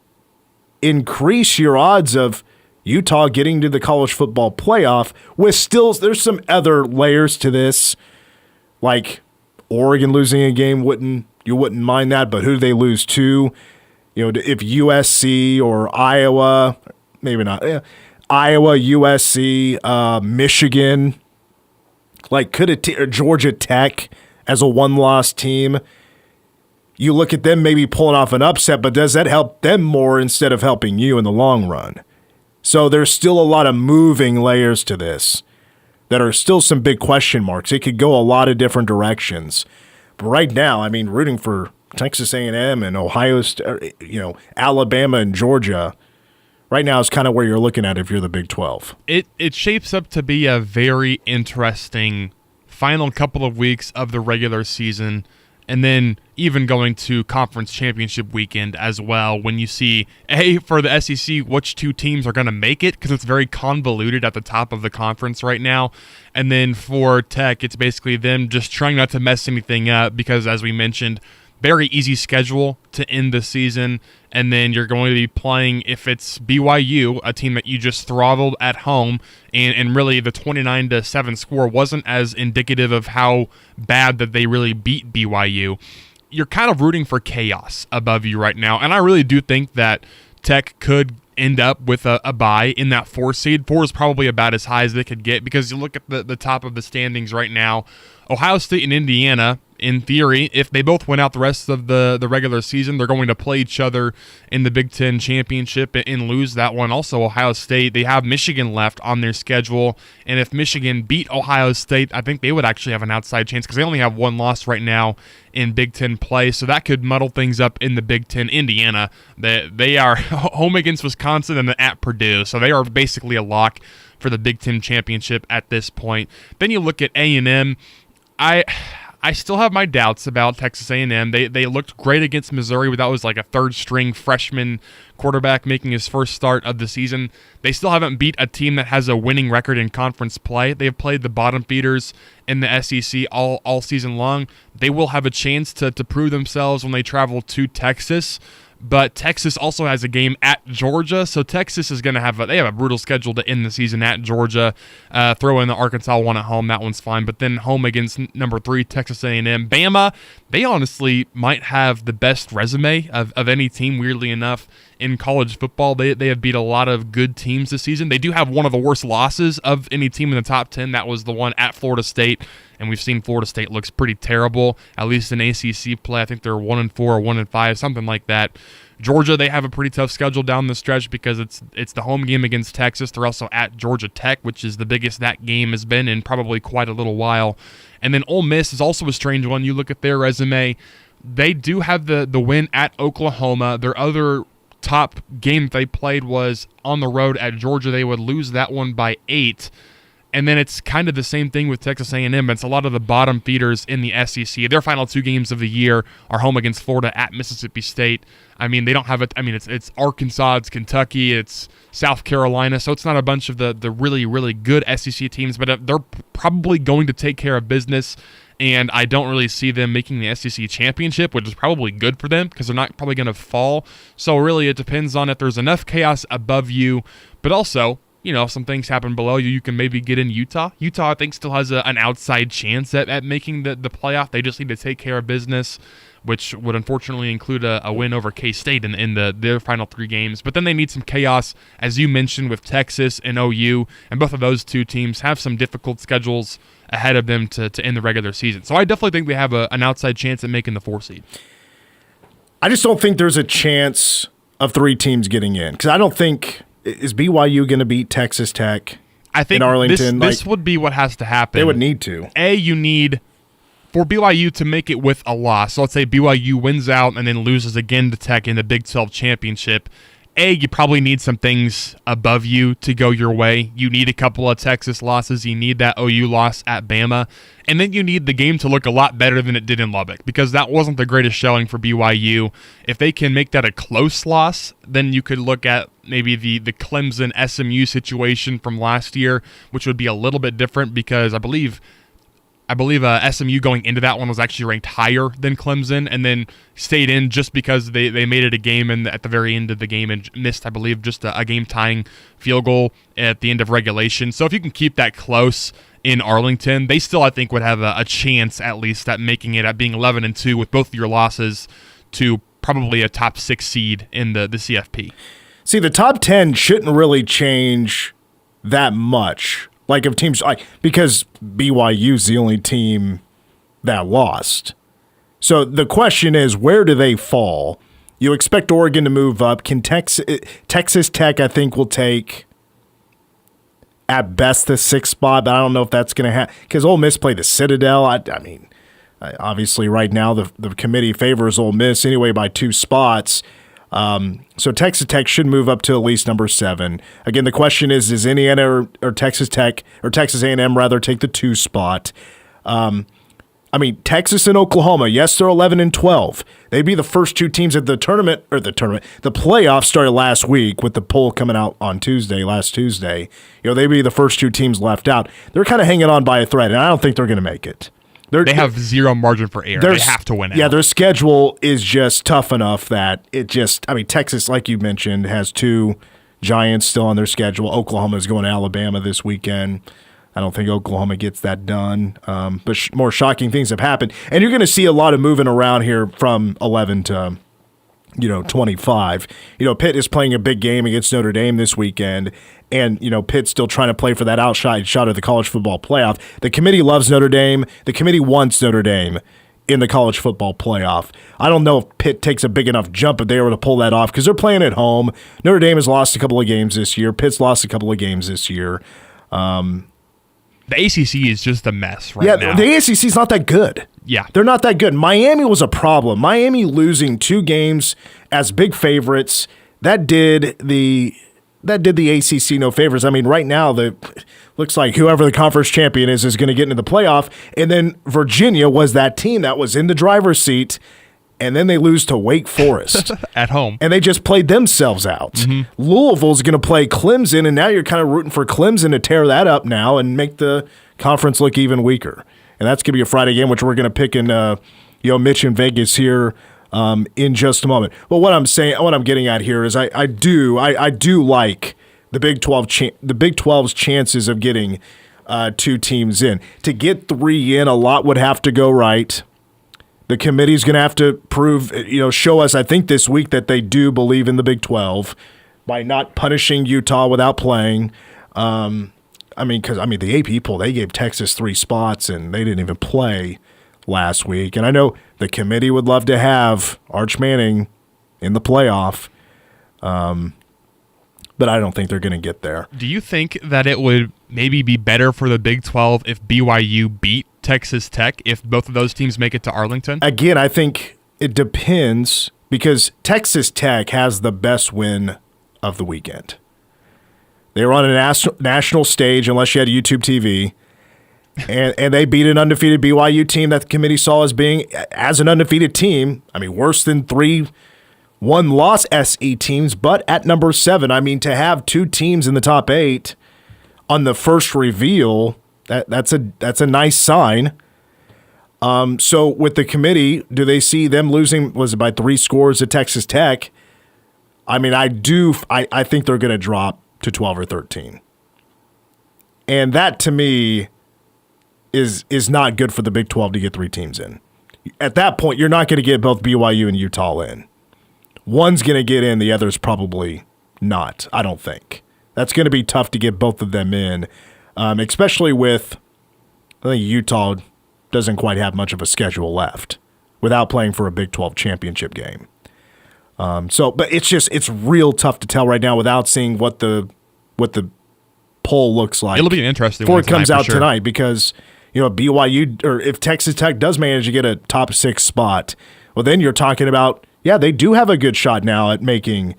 increase your odds of Utah getting to the college football playoff. With still, there's some other layers to this, like Oregon losing a game. You wouldn't mind that, but who do they lose to? If USC or Iowa, maybe not. Iowa, USC, Michigan, or Georgia Tech as a one-loss team. You look at them maybe pulling off an upset, but does that help them more instead of helping you in the long run? So there's still a lot of moving layers to this that are still some big question marks. It could go a lot of different directions. But right now, rooting for Texas A&M and Ohio, Alabama and Georgia, right now is kind of where you're looking at if you're the Big 12. It shapes up to be a very interesting final couple of weeks of the regular season, and then even going to conference championship weekend as well, when you see, for the SEC, which 2 teams are going to make it, because it's very convoluted at the top of the conference right now. And then for Tech, it's basically them just trying not to mess anything up because, as we mentioned, very easy schedule to end the season, and then you're going to be playing, if it's BYU, a team that you just throttled at home, and really the 29-7 score wasn't as indicative of how bad that they really beat BYU. You're kind of rooting for chaos above you right now, and I really do think that Tech could end up with a bye in that 4 seed. 4 is probably about as high as they could get, because you look at the top of the standings right now, Ohio State and Indiana, in theory, if they both win out the rest of the regular season, they're going to play each other in the Big Ten championship and lose that one. Also, Ohio State, they have Michigan left on their schedule, and if Michigan beat Ohio State, I think they would actually have an outside chance because they only have 1 loss right now in Big Ten play, so that could muddle things up in the Big Ten. Indiana, they are home against Wisconsin and at Purdue, so they are basically a lock for the Big Ten championship at this point. Then you look at A&M. I still have my doubts about Texas A&M. They looked great against Missouri, but that was like a third-string freshman quarterback making his first start of the season. They still haven't beat a team that has a winning record in conference play. They've played the bottom feeders in the SEC all season long. They will have a chance to prove themselves when they travel to Texas. But Texas also has a game at Georgia, so Texas is going to have a brutal schedule to end the season at Georgia. Throw in the Arkansas one at home, that one's fine. But then home against number 3 Texas A&M, Bama. They honestly might have the best resume of any team. Weirdly enough, in college football, they have beat a lot of good teams this season. They do have one of the worst losses of any team in the top 10. That was the one at Florida State. And we've seen Florida State looks pretty terrible, at least in ACC play. I think they're 1-4 or 1-5, something like that. Georgia, they have a pretty tough schedule down the stretch because it's the home game against Texas. They're also at Georgia Tech, which is the biggest that game has been in probably quite a little while. And then Ole Miss is also a strange one. You look at their resume. They do have the win at Oklahoma. Their other top game they played was on the road at Georgia. They would lose that one by 8. And then it's kind of the same thing with Texas A&M. It's a lot of the bottom feeders in the SEC. Their final 2 games of the year are home against Florida, at Mississippi State. I mean, they don't have it. I mean, it's Arkansas, it's Kentucky, it's South Carolina. So it's not a bunch of the really, really good SEC teams, but they're probably going to take care of business. And I don't really see them making the SEC championship, which is probably good for them because they're not probably going to fall. So really, it depends on if there's enough chaos above you, but also, if some things happen below you, you can maybe get in Utah. Utah, I think, still has an outside chance at making the playoff. They just need to take care of business, which would unfortunately include a win over K-State in their final 3 games. But then they need some chaos, as you mentioned, with Texas and OU, and both of those 2 teams have some difficult schedules ahead of them to end the regular season. So I definitely think they have an outside chance at making the 4 seed. I just don't think there's a chance of 3 teams getting in, because I don't think – is BYU going to beat Texas Tech in Arlington? This would be what has to happen. They would need to. You need for BYU to make it with a loss. So let's say BYU wins out and then loses again to Tech in the Big 12 championship. You probably need some things above you to go your way. You need a couple of Texas losses. You need that OU loss at Bama. And then you need the game to look a lot better than it did in Lubbock, because that wasn't the greatest showing for BYU. If they can make that a close loss, then you could look at maybe the Clemson SMU situation from last year, which would be a little bit different because I believe SMU going into that one was actually ranked higher than Clemson and then stayed in just because they made it a game and at the very end of the game and missed, I believe, just a game-tying field goal at the end of regulation. So if you can keep that close in Arlington, they still, I think, would have a chance at least at making it, at being 11-2 with both of your losses to probably a top 6 seed in the CFP. See, the top 10 shouldn't really change that much. Like if teams because BYU's the only team that lost. So the question is, where do they fall? You expect Oregon to move up. Can Texas Tech, I think, will take at best the 6th spot, but I don't know if that's going to happen because Ole Miss played the Citadel. I mean, obviously right now the committee favors Ole Miss anyway by 2 spots. So Texas Tech should move up to at least number 7. Again, the question is, does Indiana or Texas Tech or Texas A&M rather take the 2 spot? I mean, Texas and Oklahoma, yes, they're 11-12. They'd be the first 2 teams at the tournament. The playoff started last week with the poll coming out on last Tuesday. They'd be the first 2 teams left out. They're kind of hanging on by a thread, and I don't think they're going to make it. They have zero margin for error. They have to win it. Yeah, their schedule is just tough enough that Texas, like you mentioned, has 2 Giants still on their schedule. Oklahoma is going to Alabama this weekend. I don't think Oklahoma gets that done. But more shocking things have happened. And you're going to see a lot of moving around here from 11 to 25. Pitt is playing a big game against Notre Dame this weekend. And, Pitt's still trying to play for that outside shot of the college football playoff. The committee loves Notre Dame. The committee wants Notre Dame in the college football playoff. I don't know if Pitt takes a big enough jump if they were to pull that off because they're playing at home. Notre Dame has lost a couple of games this year. Pitt's lost a couple of games this year. The ACC is just a mess now. Yeah, the ACC is not that good. Yeah. They're not that good. Miami was a problem. Miami losing 2 games as big favorites, that did the ACC no favors. I mean, right now, look looks like whoever the conference champion is going to get into the playoff. And then Virginia was that team that was in the driver's seat, and then they lose to Wake Forest. At home. And they just played themselves out. Mm-hmm. Louisville's going to play Clemson, and now you're kind of rooting for Clemson to tear that up now and make the conference look even weaker. And that's going to be a Friday game, which we're going to pick in Mitch in Vegas here in just a moment. But what I'm getting at here is I do like the Big 12's chances of getting 2 teams in. To get 3 in, a lot would have to go right. The committee's going to have to show us, I think, this week that they do believe in the Big 12 by not punishing Utah without playing. The AP poll, they gave Texas 3 spots, and they didn't even play last week. And I know the committee would love to have Arch Manning in the playoff, but I don't think they're going to get there. Do you think that it would maybe be better for the Big 12 if BYU beat Texas Tech if both of those teams make it to Arlington? Again, I think it depends because Texas Tech has the best win of the weekend. They were on a national stage, unless you had YouTube TV, and they beat an undefeated BYU team that the committee saw as being, as an undefeated team, worse than 3 one-loss SE teams, but at number 7. To have 2 teams in the top 8 on the first reveal, that's a nice sign. So with the committee, do they see them losing, was it by 3 scores to Texas Tech? I think they're going to drop to 12 or 13. And that, to me, is not good for the Big 12 to get 3 teams in. At that point, you're not going to get both BYU and Utah in. One's going to get in, the other's probably not, I don't think. That's going to be tough to get both of them in, especially with, I think Utah doesn't quite have much of a schedule left without playing for a Big 12 championship game. But it's real tough to tell right now without seeing what the poll looks like. It'll be an interesting before one it comes tonight, out for sure. tonight, because BYU, or if Texas Tech does manage to get a top 6 spot, well, then you're talking about, they do have a good shot now at making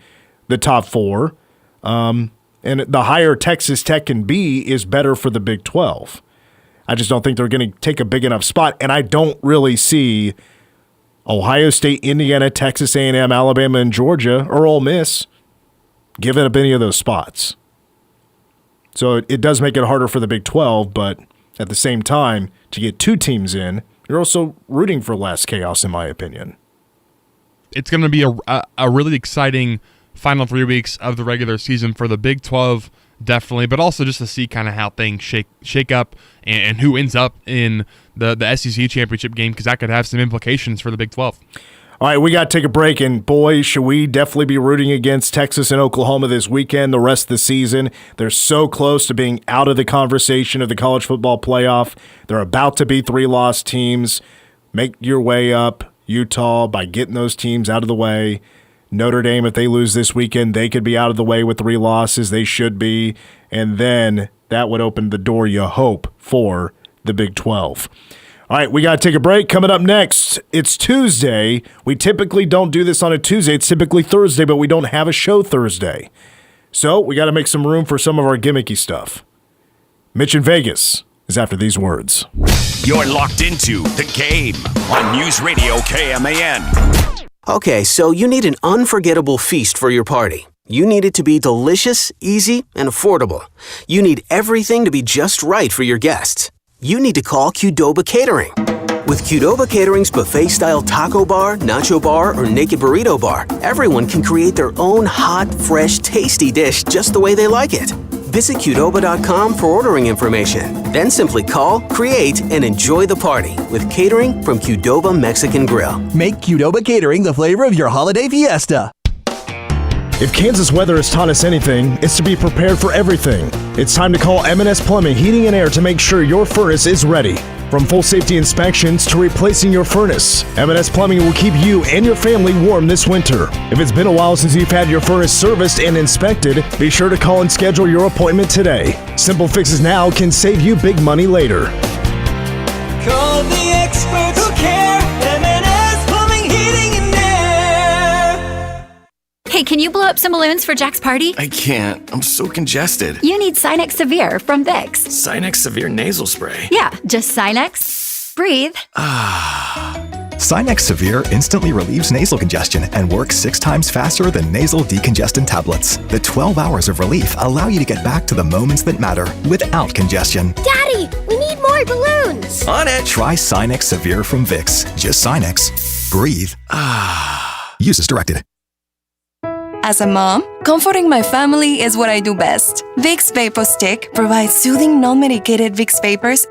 the top 4. And the higher Texas Tech can be is better for the Big 12. I just don't think they're going to take a big enough spot, and I don't really see Ohio State, Indiana, Texas A&M, Alabama, and Georgia, or Ole Miss giving up any of those spots. So it does make it harder for the Big 12, but at the same time, to get 2 teams in, you're also rooting for less chaos, in my opinion. It's going to be a really exciting final 3 weeks of the regular season for the Big 12, definitely, but also just to see kind of how things shake up and who ends up in the SEC championship game, because that could have some implications for the Big 12. All right, we got to take a break, and boy, should we definitely be rooting against Texas and Oklahoma this weekend, the rest of the season. They're so close to being out of the conversation of the college football playoff. They're about to be 3-loss teams. Make your way up, Utah, by getting those teams out of the way. Notre Dame, if they lose this weekend, they could be out of the way with 3 losses. They should be. And then that would open the door, you hope, for the Big 12. All right, we got to take a break. Coming up next, it's Tuesday. We typically don't do this on a Tuesday. It's typically Thursday, but we don't have a show Thursday. So we got to make some room for some of our gimmicky stuff. Mitch in Vegas is after these words. You're locked into The Game on News Radio KMAN. Okay, so you need an unforgettable feast for your party. You need it to be delicious, easy, and affordable. You need everything to be just right for your guests. You need to call Qdoba Catering. With Qdoba Catering's buffet-style taco bar, nacho bar, or naked burrito bar, everyone can create their own hot, fresh, tasty dish just the way they like it. Visit Qdoba.com for ordering information. Then simply call, create, and enjoy the party with catering from Qdoba Mexican Grill. Make Qdoba Catering the flavor of your holiday fiesta. If Kansas weather has taught us anything, it's to be prepared for everything. It's time to call M&S Plumbing, Heating and Air to make sure your furnace is ready. From full safety inspections to replacing your furnace, M&S Plumbing will keep you and your family warm this winter. If it's been a while since you've had your furnace serviced and inspected, be sure to call and schedule your appointment today. Simple fixes now can save you big money later. Call the experts who care. M&S Plumbing, Heating and Air. Hey, can you blow up some balloons for Jack's party? I can't. I'm so congested. You need Sinex Severe from Vicks. Sinex Severe Nasal Spray. Yeah, just Sinex. Breathe. Sinex Severe instantly relieves nasal congestion and works 6 times faster than nasal decongestant tablets. The 12 hours of relief allow you to get back to the moments that matter without congestion. Daddy, we need more balloons. On it. Try Sinex Severe from Vicks. Just Sinex. Breathe. Use as directed. As a mom, comforting my family is what I do best. Vicks Vapor Stick provides soothing, non-medicated Vicks vapors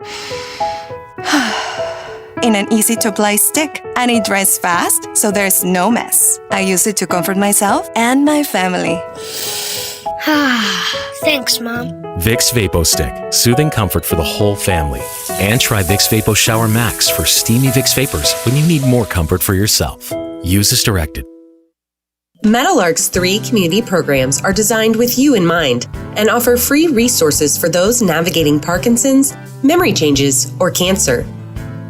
in an easy-to-apply stick, and it dries fast, so there's no mess. I use it to comfort myself and my family. Thanks, Mom. Vicks Vapo Stick, soothing comfort for the whole family. And try Vicks Vapo Shower Max for steamy Vicks vapors when you need more comfort for yourself. Use as directed. Metalark's 3 community programs are designed with you in mind and offer free resources for those navigating Parkinson's, memory changes, or cancer.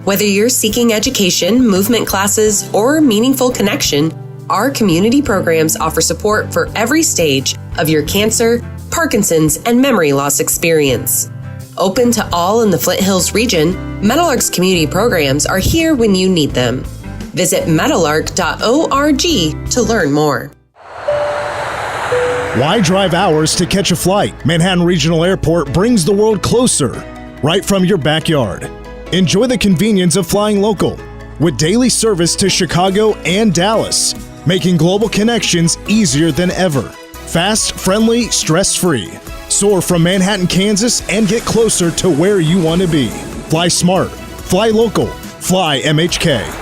Whether you're seeking education, movement classes, or meaningful connection, our community programs offer support for every stage of your cancer, Parkinson's, and memory loss experience. Open to all in the Flint Hills region, Metalark's community programs are here when you need them. Visit metalark.org to learn more. Why drive hours to catch a flight? Manhattan Regional Airport brings the world closer, right from your backyard. Enjoy the convenience of flying local with daily service to Chicago and Dallas, making global connections easier than ever. Fast, friendly, stress-free. Soar from Manhattan, Kansas, and get closer to where you want to be. Fly smart. Fly local. Fly MHK.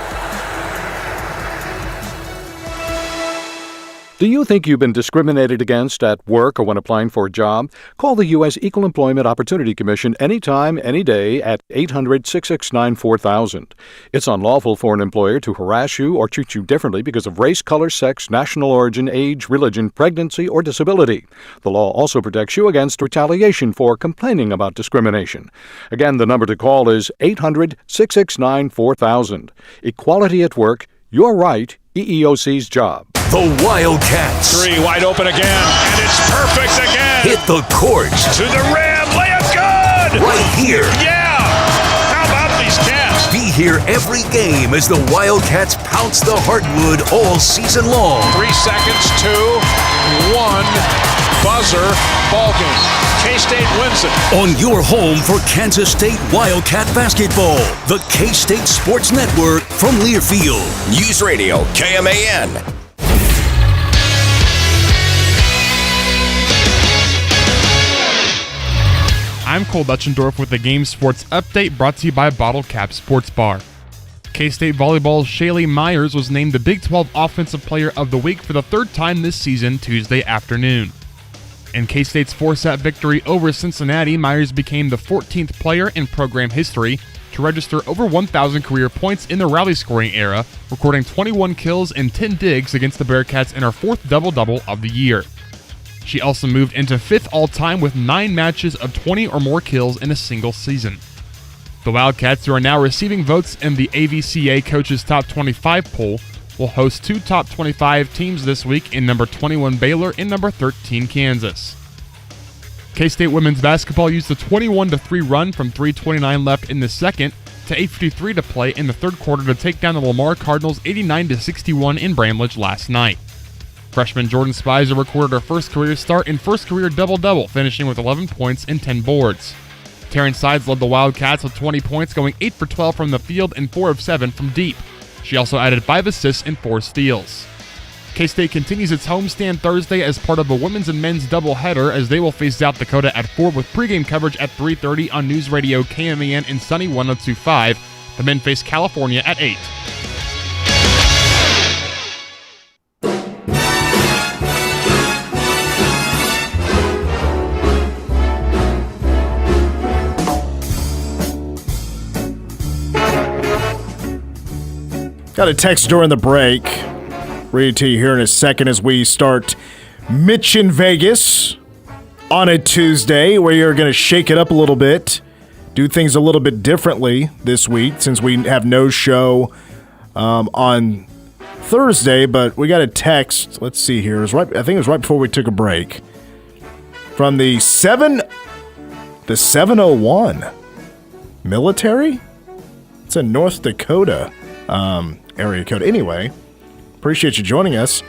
Do you think you've been discriminated against at work or when applying for a job? Call the U.S. Equal Employment Opportunity Commission anytime, any day at 800-669-4000. It's unlawful for an employer to harass you or treat you differently because of race, color, sex, national origin, age, religion, pregnancy, or disability. The law also protects you against retaliation for complaining about discrimination. Again, the number to call is 800-669-4000. Equality at work, your right, EEOC's job. The Wildcats. 3 wide open again, and it's perfect again. Hit the court. To the rim, layup good. Right here. Yeah. How about these Cats? Be here every game as the Wildcats pounce the hardwood all season long. 3 seconds, 2, 1, buzzer, ball game. K-State wins it. On your home for Kansas State Wildcat basketball, the K-State Sports Network from Learfield. News Radio, KMAN. I'm Cole Dutchendorf with the Game Sports Update brought to you by Bottle Cap Sports Bar. K-State Volleyball's Shaylee Myers was named the Big 12 Offensive Player of the Week for the 3rd time this season Tuesday afternoon. In K-State's 4-set victory over Cincinnati, Myers became the 14th player in program history to register over 1,000 career points in the rally scoring era, recording 21 kills and 10 digs against the Bearcats in her 4th double-double of the year. She also moved into 5th all-time with 9 matches of 20 or more kills in a single season. The Wildcats, who are now receiving votes in the AVCA Coaches Top 25 poll, will host 2 Top 25 teams this week in number 21 Baylor and number 13 Kansas. K-State women's basketball used a 21-3 run from 3:29 left in the second to 8:53 to play in the third quarter to take down the Lamar Cardinals 89-61 in Bramlage last night. Freshman Jordan Spicer recorded her first career start and first career double-double, finishing with 11 points and 10 boards. Taryn Sides led the Wildcats with 20 points, going 8 for 12 from the field and 4 of 7 from deep. She also added 5 assists and 4 steals. K-State continues its homestand Thursday as part of a women's and men's doubleheader as they will face South Dakota at 4 with pregame coverage at 3:30 on News Radio KMAN and Sunny 102.5. The men face California at 8. Got a text during the break. Read it to you here in a second as we start Mitch in Vegas on a Tuesday, where you're going to shake it up a little bit, do things a little bit differently this week since we have no show on Thursday, but we got a text. Let's see here. I think it was right before we took a break. From the 701 military? It's in North Dakota area code. Anyway, appreciate you joining us.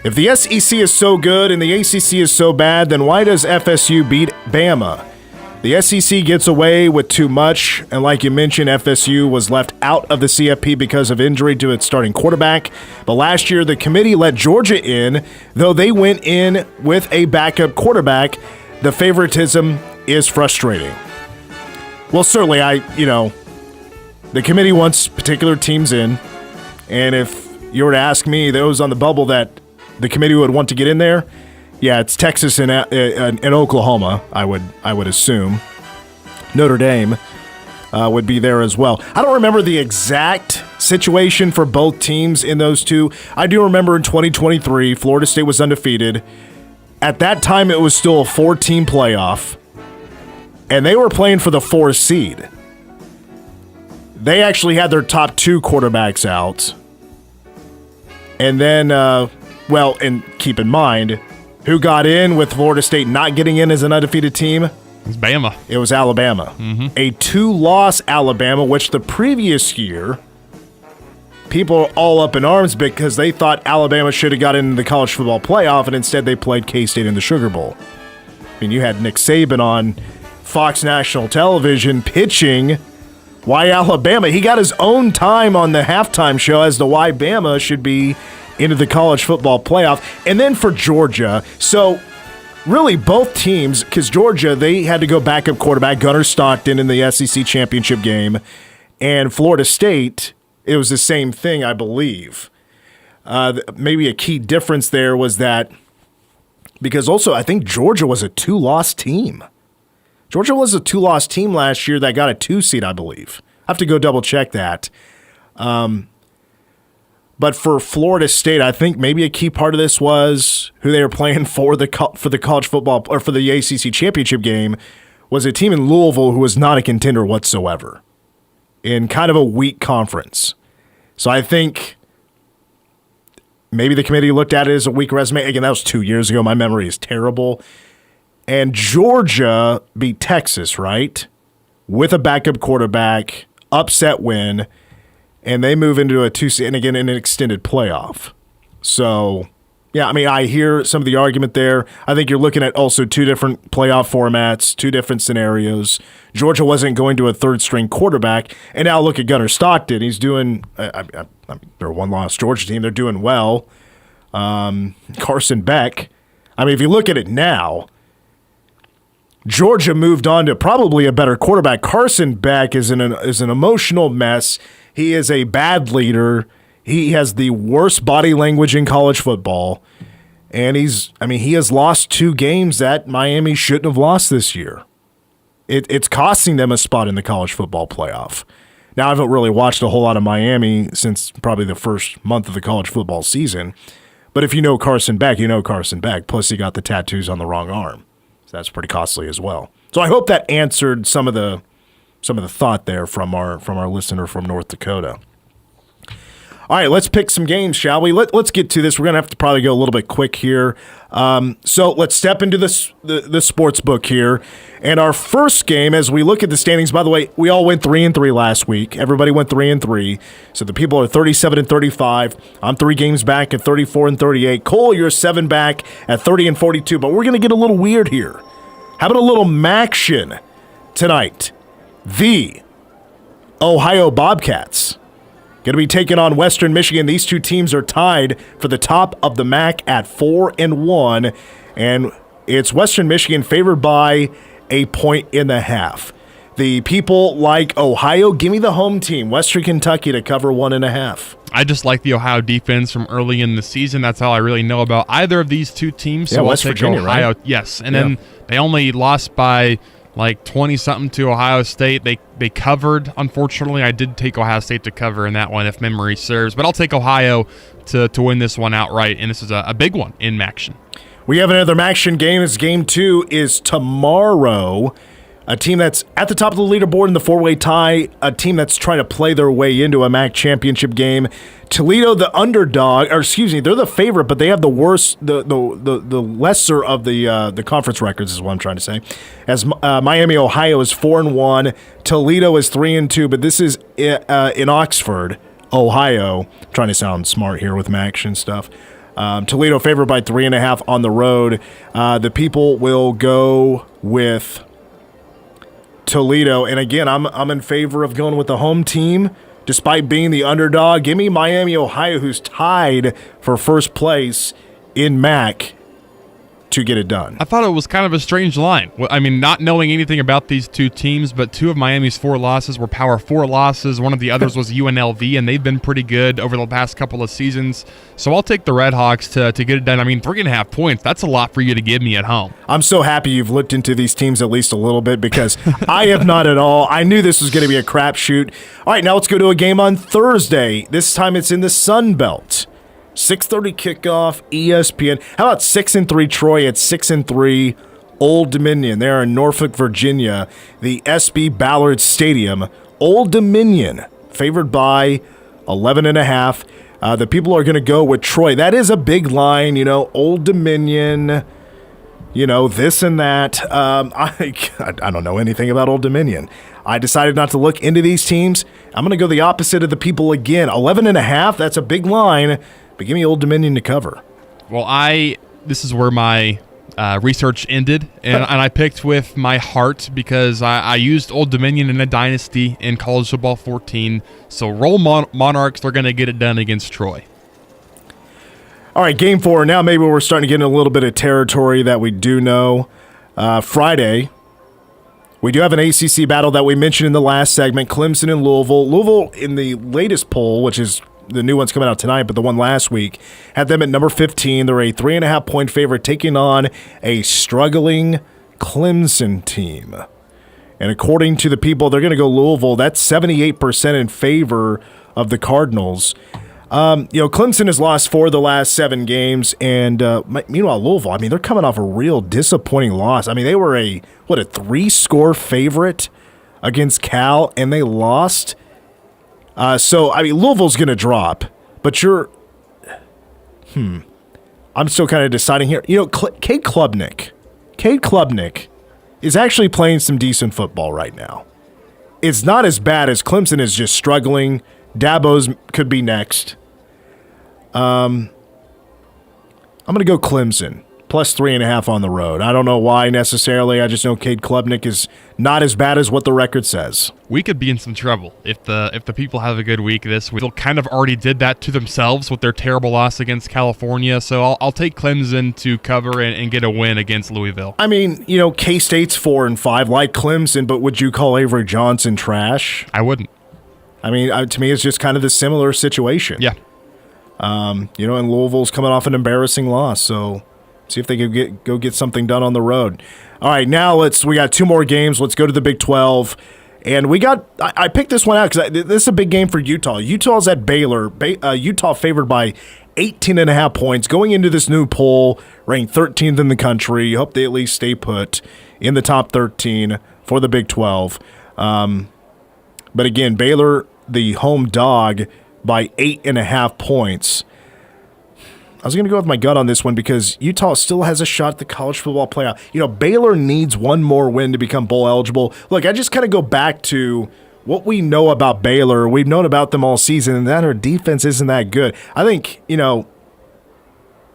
If the SEC is so good and the ACC is so bad, then why does FSU beat Bama? The SEC gets away with too much, and like you mentioned, FSU was left out of the CFP because of injury to its starting quarterback. But last year, the committee let Georgia in, though they went in with a backup quarterback. The favoritism is frustrating. Well, certainly, the committee wants particular teams in, and if you were to ask me, those on the bubble that the committee would want to get in there, yeah, it's Texas and Oklahoma, I would assume. Notre Dame would be there as well. I don't remember the exact situation for both teams in those two. I do remember in 2023, Florida State was undefeated. At that time, it was still a 4-team playoff, and they were playing for the 4 seed. They actually had their top 2 quarterbacks out. And then, and keep in mind, who got in with Florida State not getting in as an undefeated team? It was Bama. It was Alabama. Mm-hmm. A 2-loss Alabama, which the previous year, people are all up in arms because they thought Alabama should have got into the college football playoff, and instead they played K-State in the Sugar Bowl. I mean, you had Nick Saban on Fox National Television pitching why Alabama. He got his own time on the halftime show as to why Bama should be into the college football playoff. And then for Georgia, so really both teams, because Georgia, they had to go backup quarterback Gunnar Stockton in the SEC championship game, and Florida State, it was the same thing, I believe. Maybe a key difference there was that, because also I think Georgia was a 2-loss team. Georgia was a 2-loss team last year that got a 2 seed, I believe. I have to go double check that. But for Florida State, I think maybe a key part of this was who they were playing for the college football or for the ACC championship game was a team in Louisville who was not a contender whatsoever in kind of a weak conference. So I think maybe the committee looked at it as a weak resume. Again, that was 2 years ago. My memory is terrible. And Georgia beat Texas, right? With a backup quarterback, upset win. And they move into a 2-seed, and again, in an extended playoff. So, yeah, I mean, I hear some of the argument there. I think you're looking at also 2 different playoff formats, 2 different scenarios. Georgia wasn't going to a 3rd-string quarterback. And now look at Gunnar Stockton. He's doing they're a 1-loss Georgia team. They're doing well. Carson Beck. I mean, if you look at it now, Georgia moved on to probably a better quarterback. Carson Beck is an emotional mess. He is a bad leader. He has the worst body language in college football. And he has lost 2 games that Miami shouldn't have lost this year. It's costing them a spot in the college football playoff. Now, I haven't really watched a whole lot of Miami since probably the first month of the college football season. But if you know Carson Beck, you know Carson Beck. Plus, he got the tattoos on the wrong arm. So that's pretty costly as well. So I hope that answered some of the thought there from our listener from North Dakota. All right, let's pick some games, shall we? Let's get to this. We're going to have to probably go a little bit quick here. So let's step into the sports book here. And our first game, as we look at the standings, by the way, we all went 3-3 last week. Everybody went 3-3. So the people are 37-35. I'm 3 games back at 34-38. Cole, you're 7 back at 30-42. But we're going to get a little weird here. How about a little Maction tonight? The Ohio Bobcats going to be taking on Western Michigan. These 2 teams are tied for the top of the MAC at 4-1, and it's Western Michigan favored by 1.5. The people like Ohio, give me the home team, Western Kentucky, to cover 1.5. I just like the Ohio defense from early in the season. That's all I really know about either of these 2 teams. So West I'll take Virginia, Ohio. right? Yes, and then they only lost by like 20-something to Ohio State. They covered. Unfortunately, I did take Ohio State to cover in that one, if memory serves. But I'll take Ohio to win this one outright, and this is a big one in Maction. We have another Maction game. It's game 2 is tomorrow. a team that's at the top of the leaderboard in the four-way tie, a team that's trying to play their way into a MAC championship game. Toledo, the underdog, or excuse me, they're the favorite, but they have the worst, the lesser of the conference records is what I'm trying to say. As Miami, Ohio is 4-1, Toledo is 3-2, but this is in Oxford, Ohio. I'm trying to sound smart here with MAC and stuff. Toledo favored by 3.5 on the road. The people will go with Toledo, and again, I'm in favor of going with the home team, despite being the underdog. Give me Miami, Ohio, who's tied for first place in MAC, to get it done. I thought it was kind of a strange line. I mean, not knowing anything about these two teams, but two of Miami's 4 losses were Power 4 losses. One of the others was UNLV, and they've been pretty good over the past couple of seasons. So I'll take the Red Hawks to get it done. I mean, 3.5 points, that's a lot for you to give me at home. I'm so happy you've looked into these teams at least a little bit, because I have not at all. I knew this was going to be a crapshoot. All right, now let's go to a game on Thursday. This time it's in the Sun Belt. 6:30 kickoff, ESPN. How about 6-3 Troy at 6-3 Old Dominion? They're in Norfolk, Virginia, the SB Ballard Stadium. Old Dominion favored by 11.5. The people are going to go with Troy. That is a big line, Old Dominion, this and that. I don't know anything about Old Dominion. I decided not to look into these teams. I'm going to go the opposite of the people again. 11.5, that's a big line. But give me Old Dominion to cover. Well, this is where my research ended, and I picked with my heart because I used Old Dominion in a dynasty in College Football 14. So roll Monarchs, they're going to get it done against Troy. All right, game 4. Now maybe we're starting to get in a little bit of territory that we do know. Friday, we do have an ACC battle that we mentioned in the last segment, Clemson and Louisville. Louisville, in the latest poll, which is the new one's coming out tonight, but the one last week had them at number 15. They're a 3.5-point favorite taking on a struggling Clemson team. And according to the people, they're going to go Louisville. That's 78% in favor of the Cardinals. Clemson has lost 4 of the last 7 games, and meanwhile, Louisville, they're coming off a real disappointing loss. They were a 3-score favorite against Cal, and they lost. Louisville's going to drop, but I'm still kind of deciding here. Cade Klubnik is actually playing some decent football right now. It's not as bad as Clemson is just struggling. Dabo's could be next. I'm going to go Clemson, plus 3.5 on the road. I don't know why necessarily. I just know Cade Klubnik is not as bad as what the record says. We could be in some trouble if the people have a good week this week. They kind of already did that to themselves with their terrible loss against California. So I'll take Clemson to cover and get a win against Louisville. K-State's 4-5 like Clemson, but would you call Avery Johnson trash? I wouldn't. To me, it's just kind of the similar situation. Yeah. And Louisville's coming off an embarrassing loss, so see if they can go get something done on the road. All right, now we got 2 more games. Let's go to the Big 12. And I picked this one out because this is a big game for Utah. Utah's at Baylor. Utah favored by 18.5 points. Going into this new poll, ranked 13th in the country. Hope they at least stay put in the top 13 for the Big 12. But again, Baylor, the home dog, by 8.5 points. I was going to go with my gut on this one because Utah still has a shot at the college football playoff. Baylor needs one more win to become bowl eligible. Look, I just kind of go back to what we know about Baylor. We've known about them all season, and that our defense isn't that good. I think,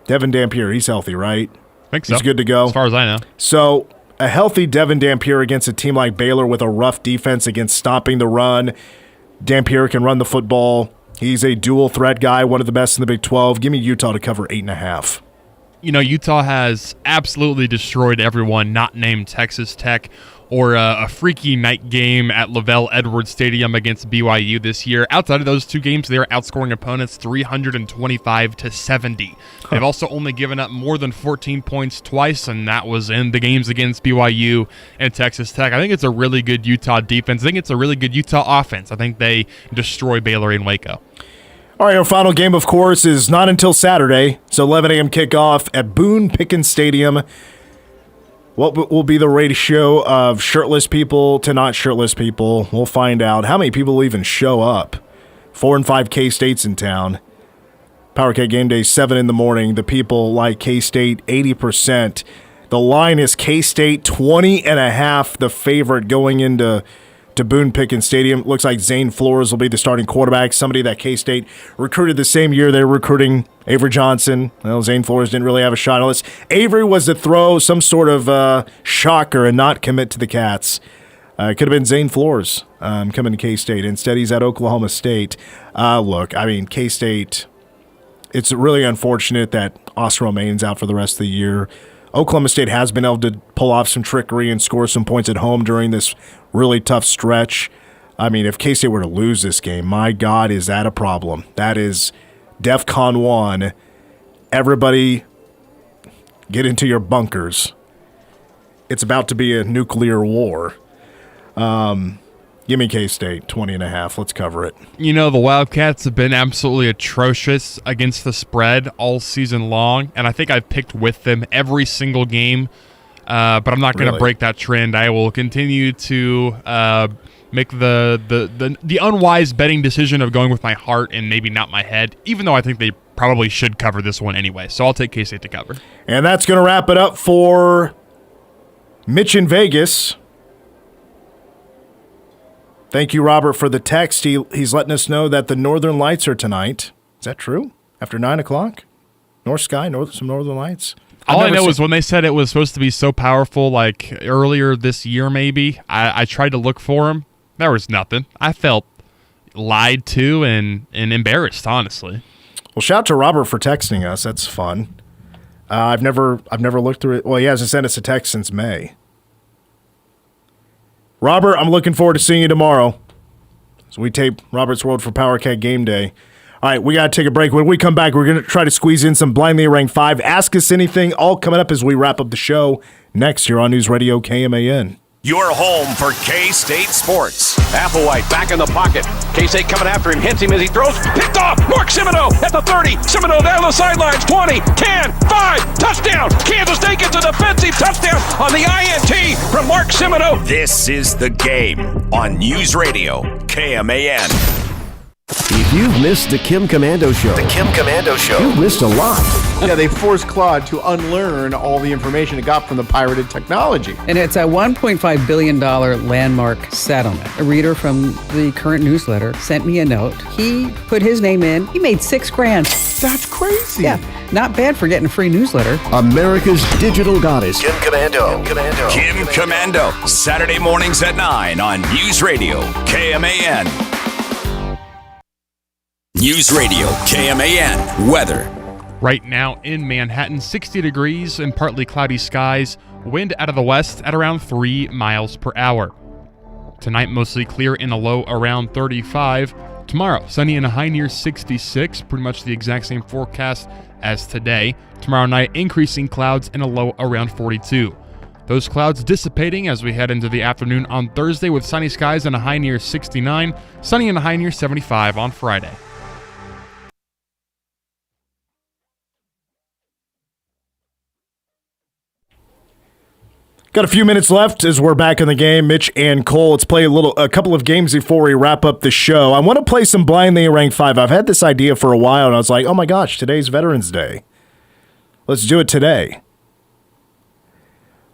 Devin Dampier, he's healthy, right? I think so. He's good to go. As far as I know. So a healthy Devin Dampier against a team like Baylor with a rough defense against stopping the run. Dampier can run the football. He's a dual threat guy, one of the best in the Big 12. Give me Utah to cover 8.5. Utah has absolutely destroyed everyone not named Texas Tech or a freaky night game at Lavelle Edwards Stadium against BYU this year. Outside of those 2 games, they're outscoring opponents 325-70. They've also only given up more than 14 points twice, and that was in the games against BYU and Texas Tech. I think it's a really good Utah defense. I think it's a really good Utah offense. I think they destroy Baylor in Waco. All right, our final game, of course, is not until Saturday. It's 11 a.m. kickoff at Boone Pickens Stadium. What will be the ratio of shirtless people to not shirtless people? We'll find out. How many people will even show up? 4 and 5 K-States in town. Power K Game Day, 7 in the morning. The people like K-State, 80%. The line is K-State, 20.5, the favorite going into Boone Pickens Stadium. Looks like Zane Flores will be the starting quarterback, somebody that K-State recruited the same year they were recruiting Avery Johnson. Well, Zane Flores didn't really have a shot unless Avery was to throw some sort of shocker and not commit to the Cats. It could have been Zane Flores coming to K-State. Instead, he's at Oklahoma State. Look, I mean, K-State, it's really unfortunate that Oscar Romain's out for the rest of the year. Oklahoma State has been able to pull off some trickery and score some points at home during this really tough stretch. I mean, if K-State were to lose this game, my God, is that a problem? That is DEFCON 1. Everybody get into your bunkers. It's about to be a nuclear war. Give me K-State, 20.5. Let's cover it. You know, the Wildcats have been absolutely atrocious against the spread all season long, and I think I've picked with them every single game, but I'm not going to break that trend. I will continue to make the unwise betting decision of going with my heart and maybe not my head, even though I think they probably should cover this one anyway. So I'll take K-State to cover. And that's going to wrap it up for Mitch in Vegas. Thank you, Robert, for the text. He's letting us know that the Northern Lights are tonight. Is that true? After 9 o'clock? North Sky, some Northern Lights? All I know is when they said it was supposed to be so powerful, like earlier this year maybe, I tried to look for them. There was nothing. I felt lied to and embarrassed, honestly. Well, shout out to Robert for texting us. That's fun. I've never looked through it. Well, he hasn't sent us a text since May. Robert, I'm looking forward to seeing you tomorrow. So we tape Robert's World for Power Cat Game Day. All right, we got to take a break. When we come back, we're going to try to squeeze in some Blindly Ranked 5. Ask us anything, all coming up as we wrap up the show next here on News Radio KMAN. Your home for K-State sports. Applewhite back in the pocket. K-State coming after him, hits him as he throws. Picked off. Mark Cimino at the 30. Cimino down the sidelines. 20, 10, 5. Touchdown. Kansas State gets a defensive touchdown on the INT from Mark Cimino. This is The Game on News Radio KMAN. If you've missed the Kim Commando Show, you've missed a lot. Yeah, they forced Claude to unlearn all the information it got from the pirated technology. And it's a $1.5 billion landmark settlement. A reader from the current newsletter sent me a note. He put his name in. He made $6,000. That's crazy. Yeah, not bad for getting a free newsletter. America's digital goddess, Kim Commando. Kim Commando. Saturday mornings at 9 on News Radio KMAN. News Radio KMAN. Weather. Right now in Manhattan, 60 degrees and partly cloudy skies. Wind out of the west at around 3 miles per hour. Tonight, mostly clear in a low around 35. Tomorrow, sunny and a high near 66. Pretty much the exact same forecast as today. Tomorrow night, increasing clouds and a low around 42. Those clouds dissipating as we head into the afternoon on Thursday with sunny skies and a high near 69. Sunny and a high near 75 on Friday. Got a few minutes left as we're back in the game. Mitch and Cole, let's play a couple of games before we wrap up the show. I want to play some Blindly Ranked 5. I've had this idea for a while, and I was like, oh my gosh, today's Veterans Day. Let's do it today.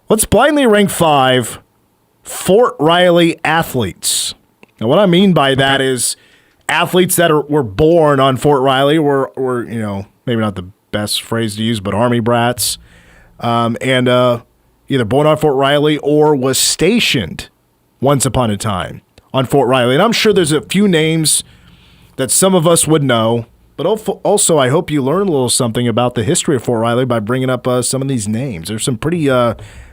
Let's Blindly Rank 5 Fort Riley athletes. Now, what I mean by that is athletes that were born on Fort Riley were maybe not the best phrase to use, but Army brats, either born on Fort Riley or was stationed once upon a time on Fort Riley. And I'm sure there's a few names that some of us would know, but also I hope you learn a little something about the history of Fort Riley by bringing up some of these names. There's some pretty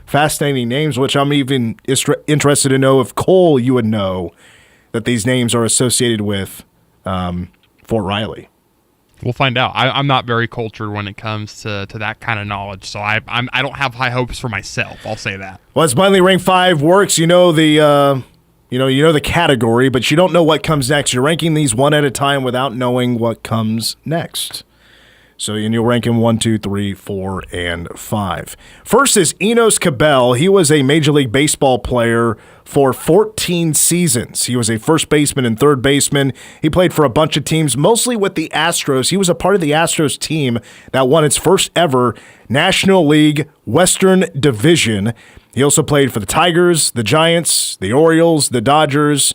fascinating names, which I'm even interested to know if Cole, you would know that these names are associated with Fort Riley. We'll find out. I'm not very cultured when it comes to that kind of knowledge, so I don't have high hopes for myself. I'll say that. Well, as Blindly Rank 5 works, you know the category, but you don't know what comes next. You're ranking these one at a time without knowing what comes next. So and you'll rank him 1, 2, 3, 4, and 5. First is Enos Cabell. He was a Major League Baseball player for 14 seasons. He was a first baseman and third baseman. He played for a bunch of teams, mostly with the Astros. He was a part of the Astros team that won its first ever National League Western Division. He also played for the Tigers, the Giants, the Orioles, the Dodgers,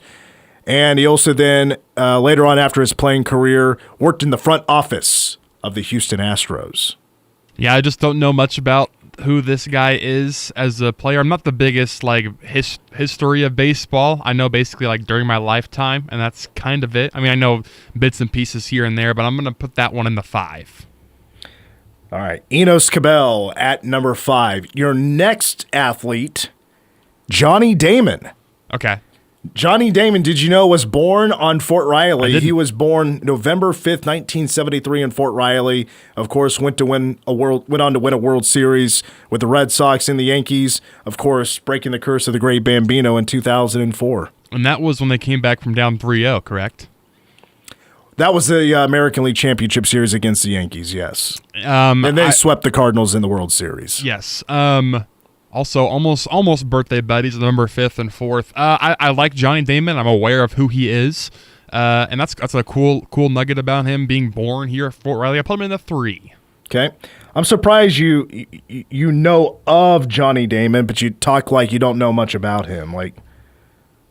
and he also then, later on after his playing career, worked in the front office of the Houston Astros. Yeah, I just don't know much about who this guy is as a player. I'm not the biggest history of baseball. I know basically during my lifetime, and that's kind of it. I mean, I know bits and pieces here and there, but I'm going to put that one in the 5. All right, Enos Cabell at number 5. Your next athlete, Johnny Damon. Okay. Johnny Damon, did you know, was born on Fort Riley? He was born November 5th, 1973 in Fort Riley. Of course, went on to win a World Series with the Red Sox and the Yankees. Of course, breaking the curse of the great Bambino in 2004. And that was when they came back from down 3-0, correct? That was the American League Championship Series against the Yankees, yes. And they swept the Cardinals in the World Series. Yes. Also, almost birthday buddies, number 5th and 4th. I like Johnny Damon. I'm aware of who he is, and that's a cool nugget about him being born here at Fort Riley. I put him in the 3. Okay, I'm surprised you know of Johnny Damon, but you talk like you don't know much about him. Like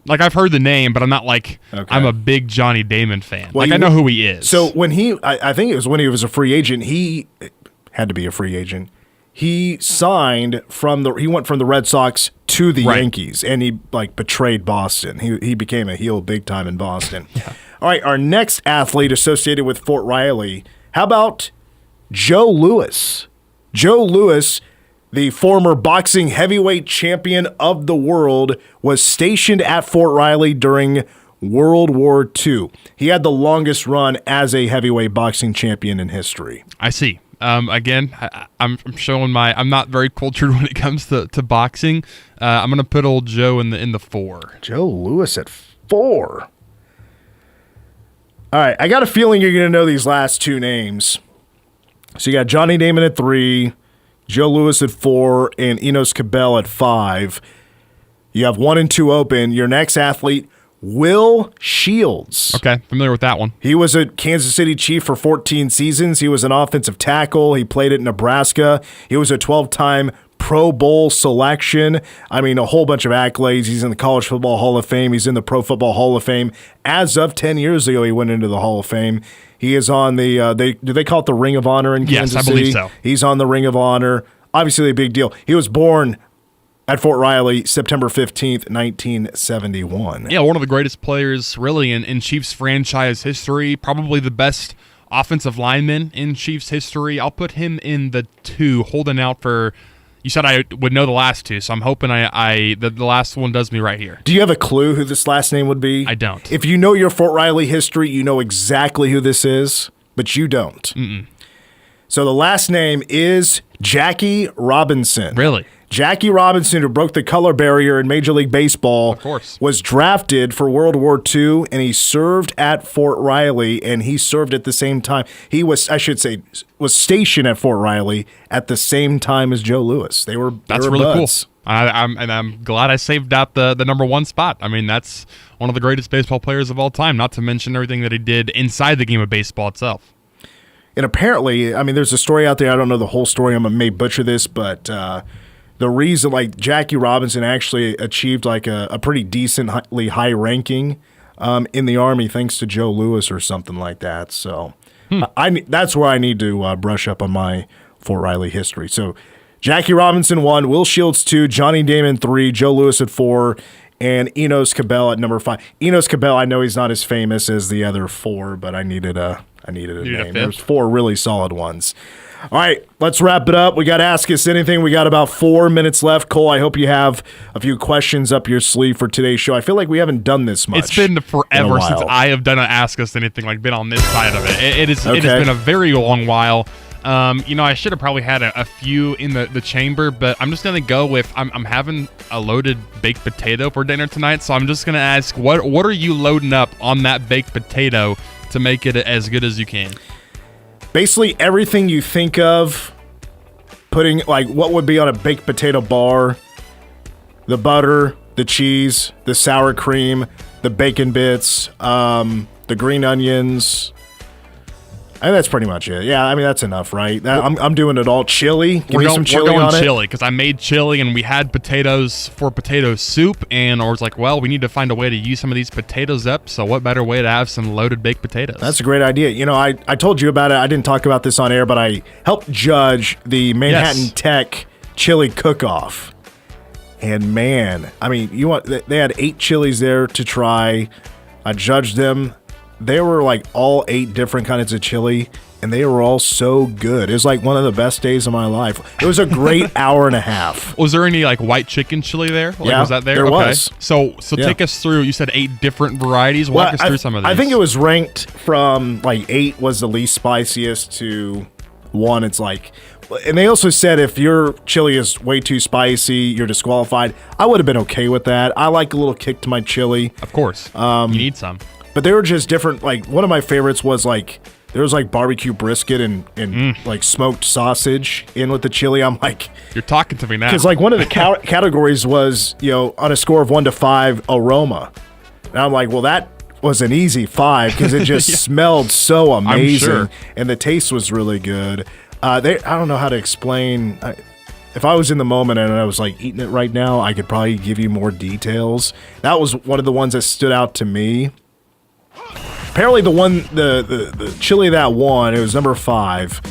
I've heard the name, but I'm not I'm a big Johnny Damon fan. Well, I know who he is. So when I think it was when he was a free agent. He had to be a free agent. He signed he went from the Red Sox to the Yankees, and he betrayed Boston. He became a heel big time in Boston. Yeah. All right, our next athlete associated with Fort Riley. How about Joe Louis? Joe Louis, the former boxing heavyweight champion of the world, was stationed at Fort Riley during World War II. He had the longest run as a heavyweight boxing champion in history. I see. Again, I'm showing I'm not very cultured when it comes to boxing. I'm going to put old Joe in the 4. Joe Louis at 4. All right, I got a feeling you're going to know these last 2 names. So you got Johnny Damon at 3, Joe Louis at 4, and Enos Cabell at 5. You have 1 and 2 open. Your next athlete, Will Shields. Okay, familiar with that one. He was a Kansas City Chief for 14 seasons. He was an offensive tackle. He played at Nebraska. He was a 12-time Pro Bowl selection. I mean, a whole bunch of accolades. He's in the College Football Hall of Fame. He's in the Pro Football Hall of Fame. As of 10 years ago, he went into the Hall of Fame. He is on the, do they call it the Ring of Honor in Kansas City? Yes, I believe so. He's on the Ring of Honor. Obviously a big deal. He was born at Fort Riley, September 15th, 1971. Yeah, one of the greatest players really in Chiefs franchise history, probably the best offensive lineman in Chiefs history. I'll put him in the 2, holding out for, you said I would know the last 2, so I'm hoping the last one does me right here. Do you have a clue who this last name would be? I don't. If you know your Fort Riley history, you know exactly who this is, but you don't. Mm-mm. So the last name is Jackie Robinson. Really? Jackie Robinson, who broke the color barrier in Major League Baseball, of course, was drafted for World War II, and he served at Fort Riley, and he served at the same time. He was, was stationed at Fort Riley at the same time as Joe Louis. That's really buds. Cool. I'm glad I saved out the number 1 spot. I mean, that's one of the greatest baseball players of all time, not to mention everything that he did inside the game of baseball itself. And apparently, I mean, there's a story out there. I don't know the whole story. I may butcher this, but the reason, Jackie Robinson actually achieved a pretty decently high ranking in the Army thanks to Joe Louis or something like that. So that's where I need to brush up on my Fort Riley history. So Jackie Robinson 1, Will Shields 2, Johnny Damon 3, Joe Louis at 4, and Enos Cabell at number 5. Enos Cabell, I know he's not as famous as the other 4, but I needed a name. There's 4 really solid ones. All right, let's wrap it up. We got Ask Us Anything. We got about 4 minutes left. Cole, I hope you have a few questions up your sleeve for today's show. I feel like we haven't done this much. It's been forever since I have done an Ask Us Anything, been on this side of it. It has been a very long while. I should have probably had a few in the chamber, but I'm just going to go with I'm having a loaded baked potato for dinner tonight, so I'm just going to ask, what are you loading up on that baked potato to make it as good as you can? basically everything you think of putting, like, what would be on a baked potato bar, the butter, the cheese, the sour cream, the bacon bits, the green onions. I think that's pretty much it. Yeah, I mean, that's enough, right? I'm doing it all. Chili. Give me some chili on it. We're going chili because I made chili and we had potatoes for potato soup, and I was like, well, we need to find a way to use some of these potatoes up, so what better way to have some loaded baked potatoes? That's a great idea. You know, I told you about it. I didn't talk about this on air, but I helped judge the Manhattan Tech chili cook-off. And man, I mean, they had 8 chilies there to try. I judged them. They were like all 8 different kinds of chili, and they were all so good. It was like one of the best days of my life. It was a great hour and a half. Was there any like white chicken chili there? Like, yeah, was that there? There was. So take us through. You said 8 different varieties. Walk us through some of these. I think it was ranked from like 8 was the least spiciest to 1. It's like, and they also said if your chili is way too spicy, you're disqualified. I would have been okay with that. I like a little kick to my chili. Of course. You need some. But they were just different. Like, one of my favorites was like, there was like barbecue brisket and like smoked sausage in with the chili. I'm like, you're talking to me now. Because like one of the categories was, you know, on a score of 1 to 5, aroma. And I'm like, well, that was an easy 5 because it just smelled so amazing. I'm sure. And the taste was really good. I don't know how to explain. If I was in the moment and I was like eating it right now, I could probably give you more details. That was one of the ones that stood out to me. Apparently the chili that won, it was number 5,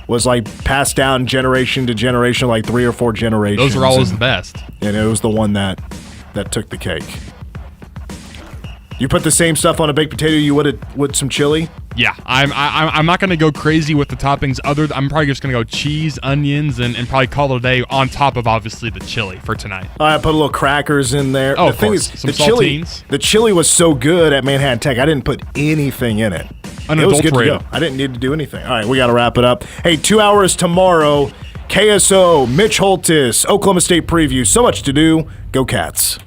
was like passed down generation to generation, like 3 or 4 generations. Those are always the best. And it was the one that took the cake. You put the same stuff on a baked potato you would with some chili? Yeah, I'm not gonna go crazy with the toppings. I'm probably just gonna go cheese, onions, and probably call it a day on top of obviously the chili for tonight. I put a little crackers in there. Oh, the thing is, some saltines. The chili was so good at Manhattan Tech. I didn't put anything in it. It was good to go. I didn't need to do anything. All right, we got to wrap it up. Hey, 2 hours tomorrow. KSO, Mitch Holtis, Oklahoma State preview. So much to do. Go Cats.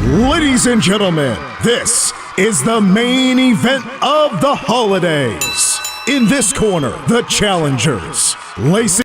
Ladies and gentlemen, this is the main event of the holidays. In this corner, the challengers, Lacey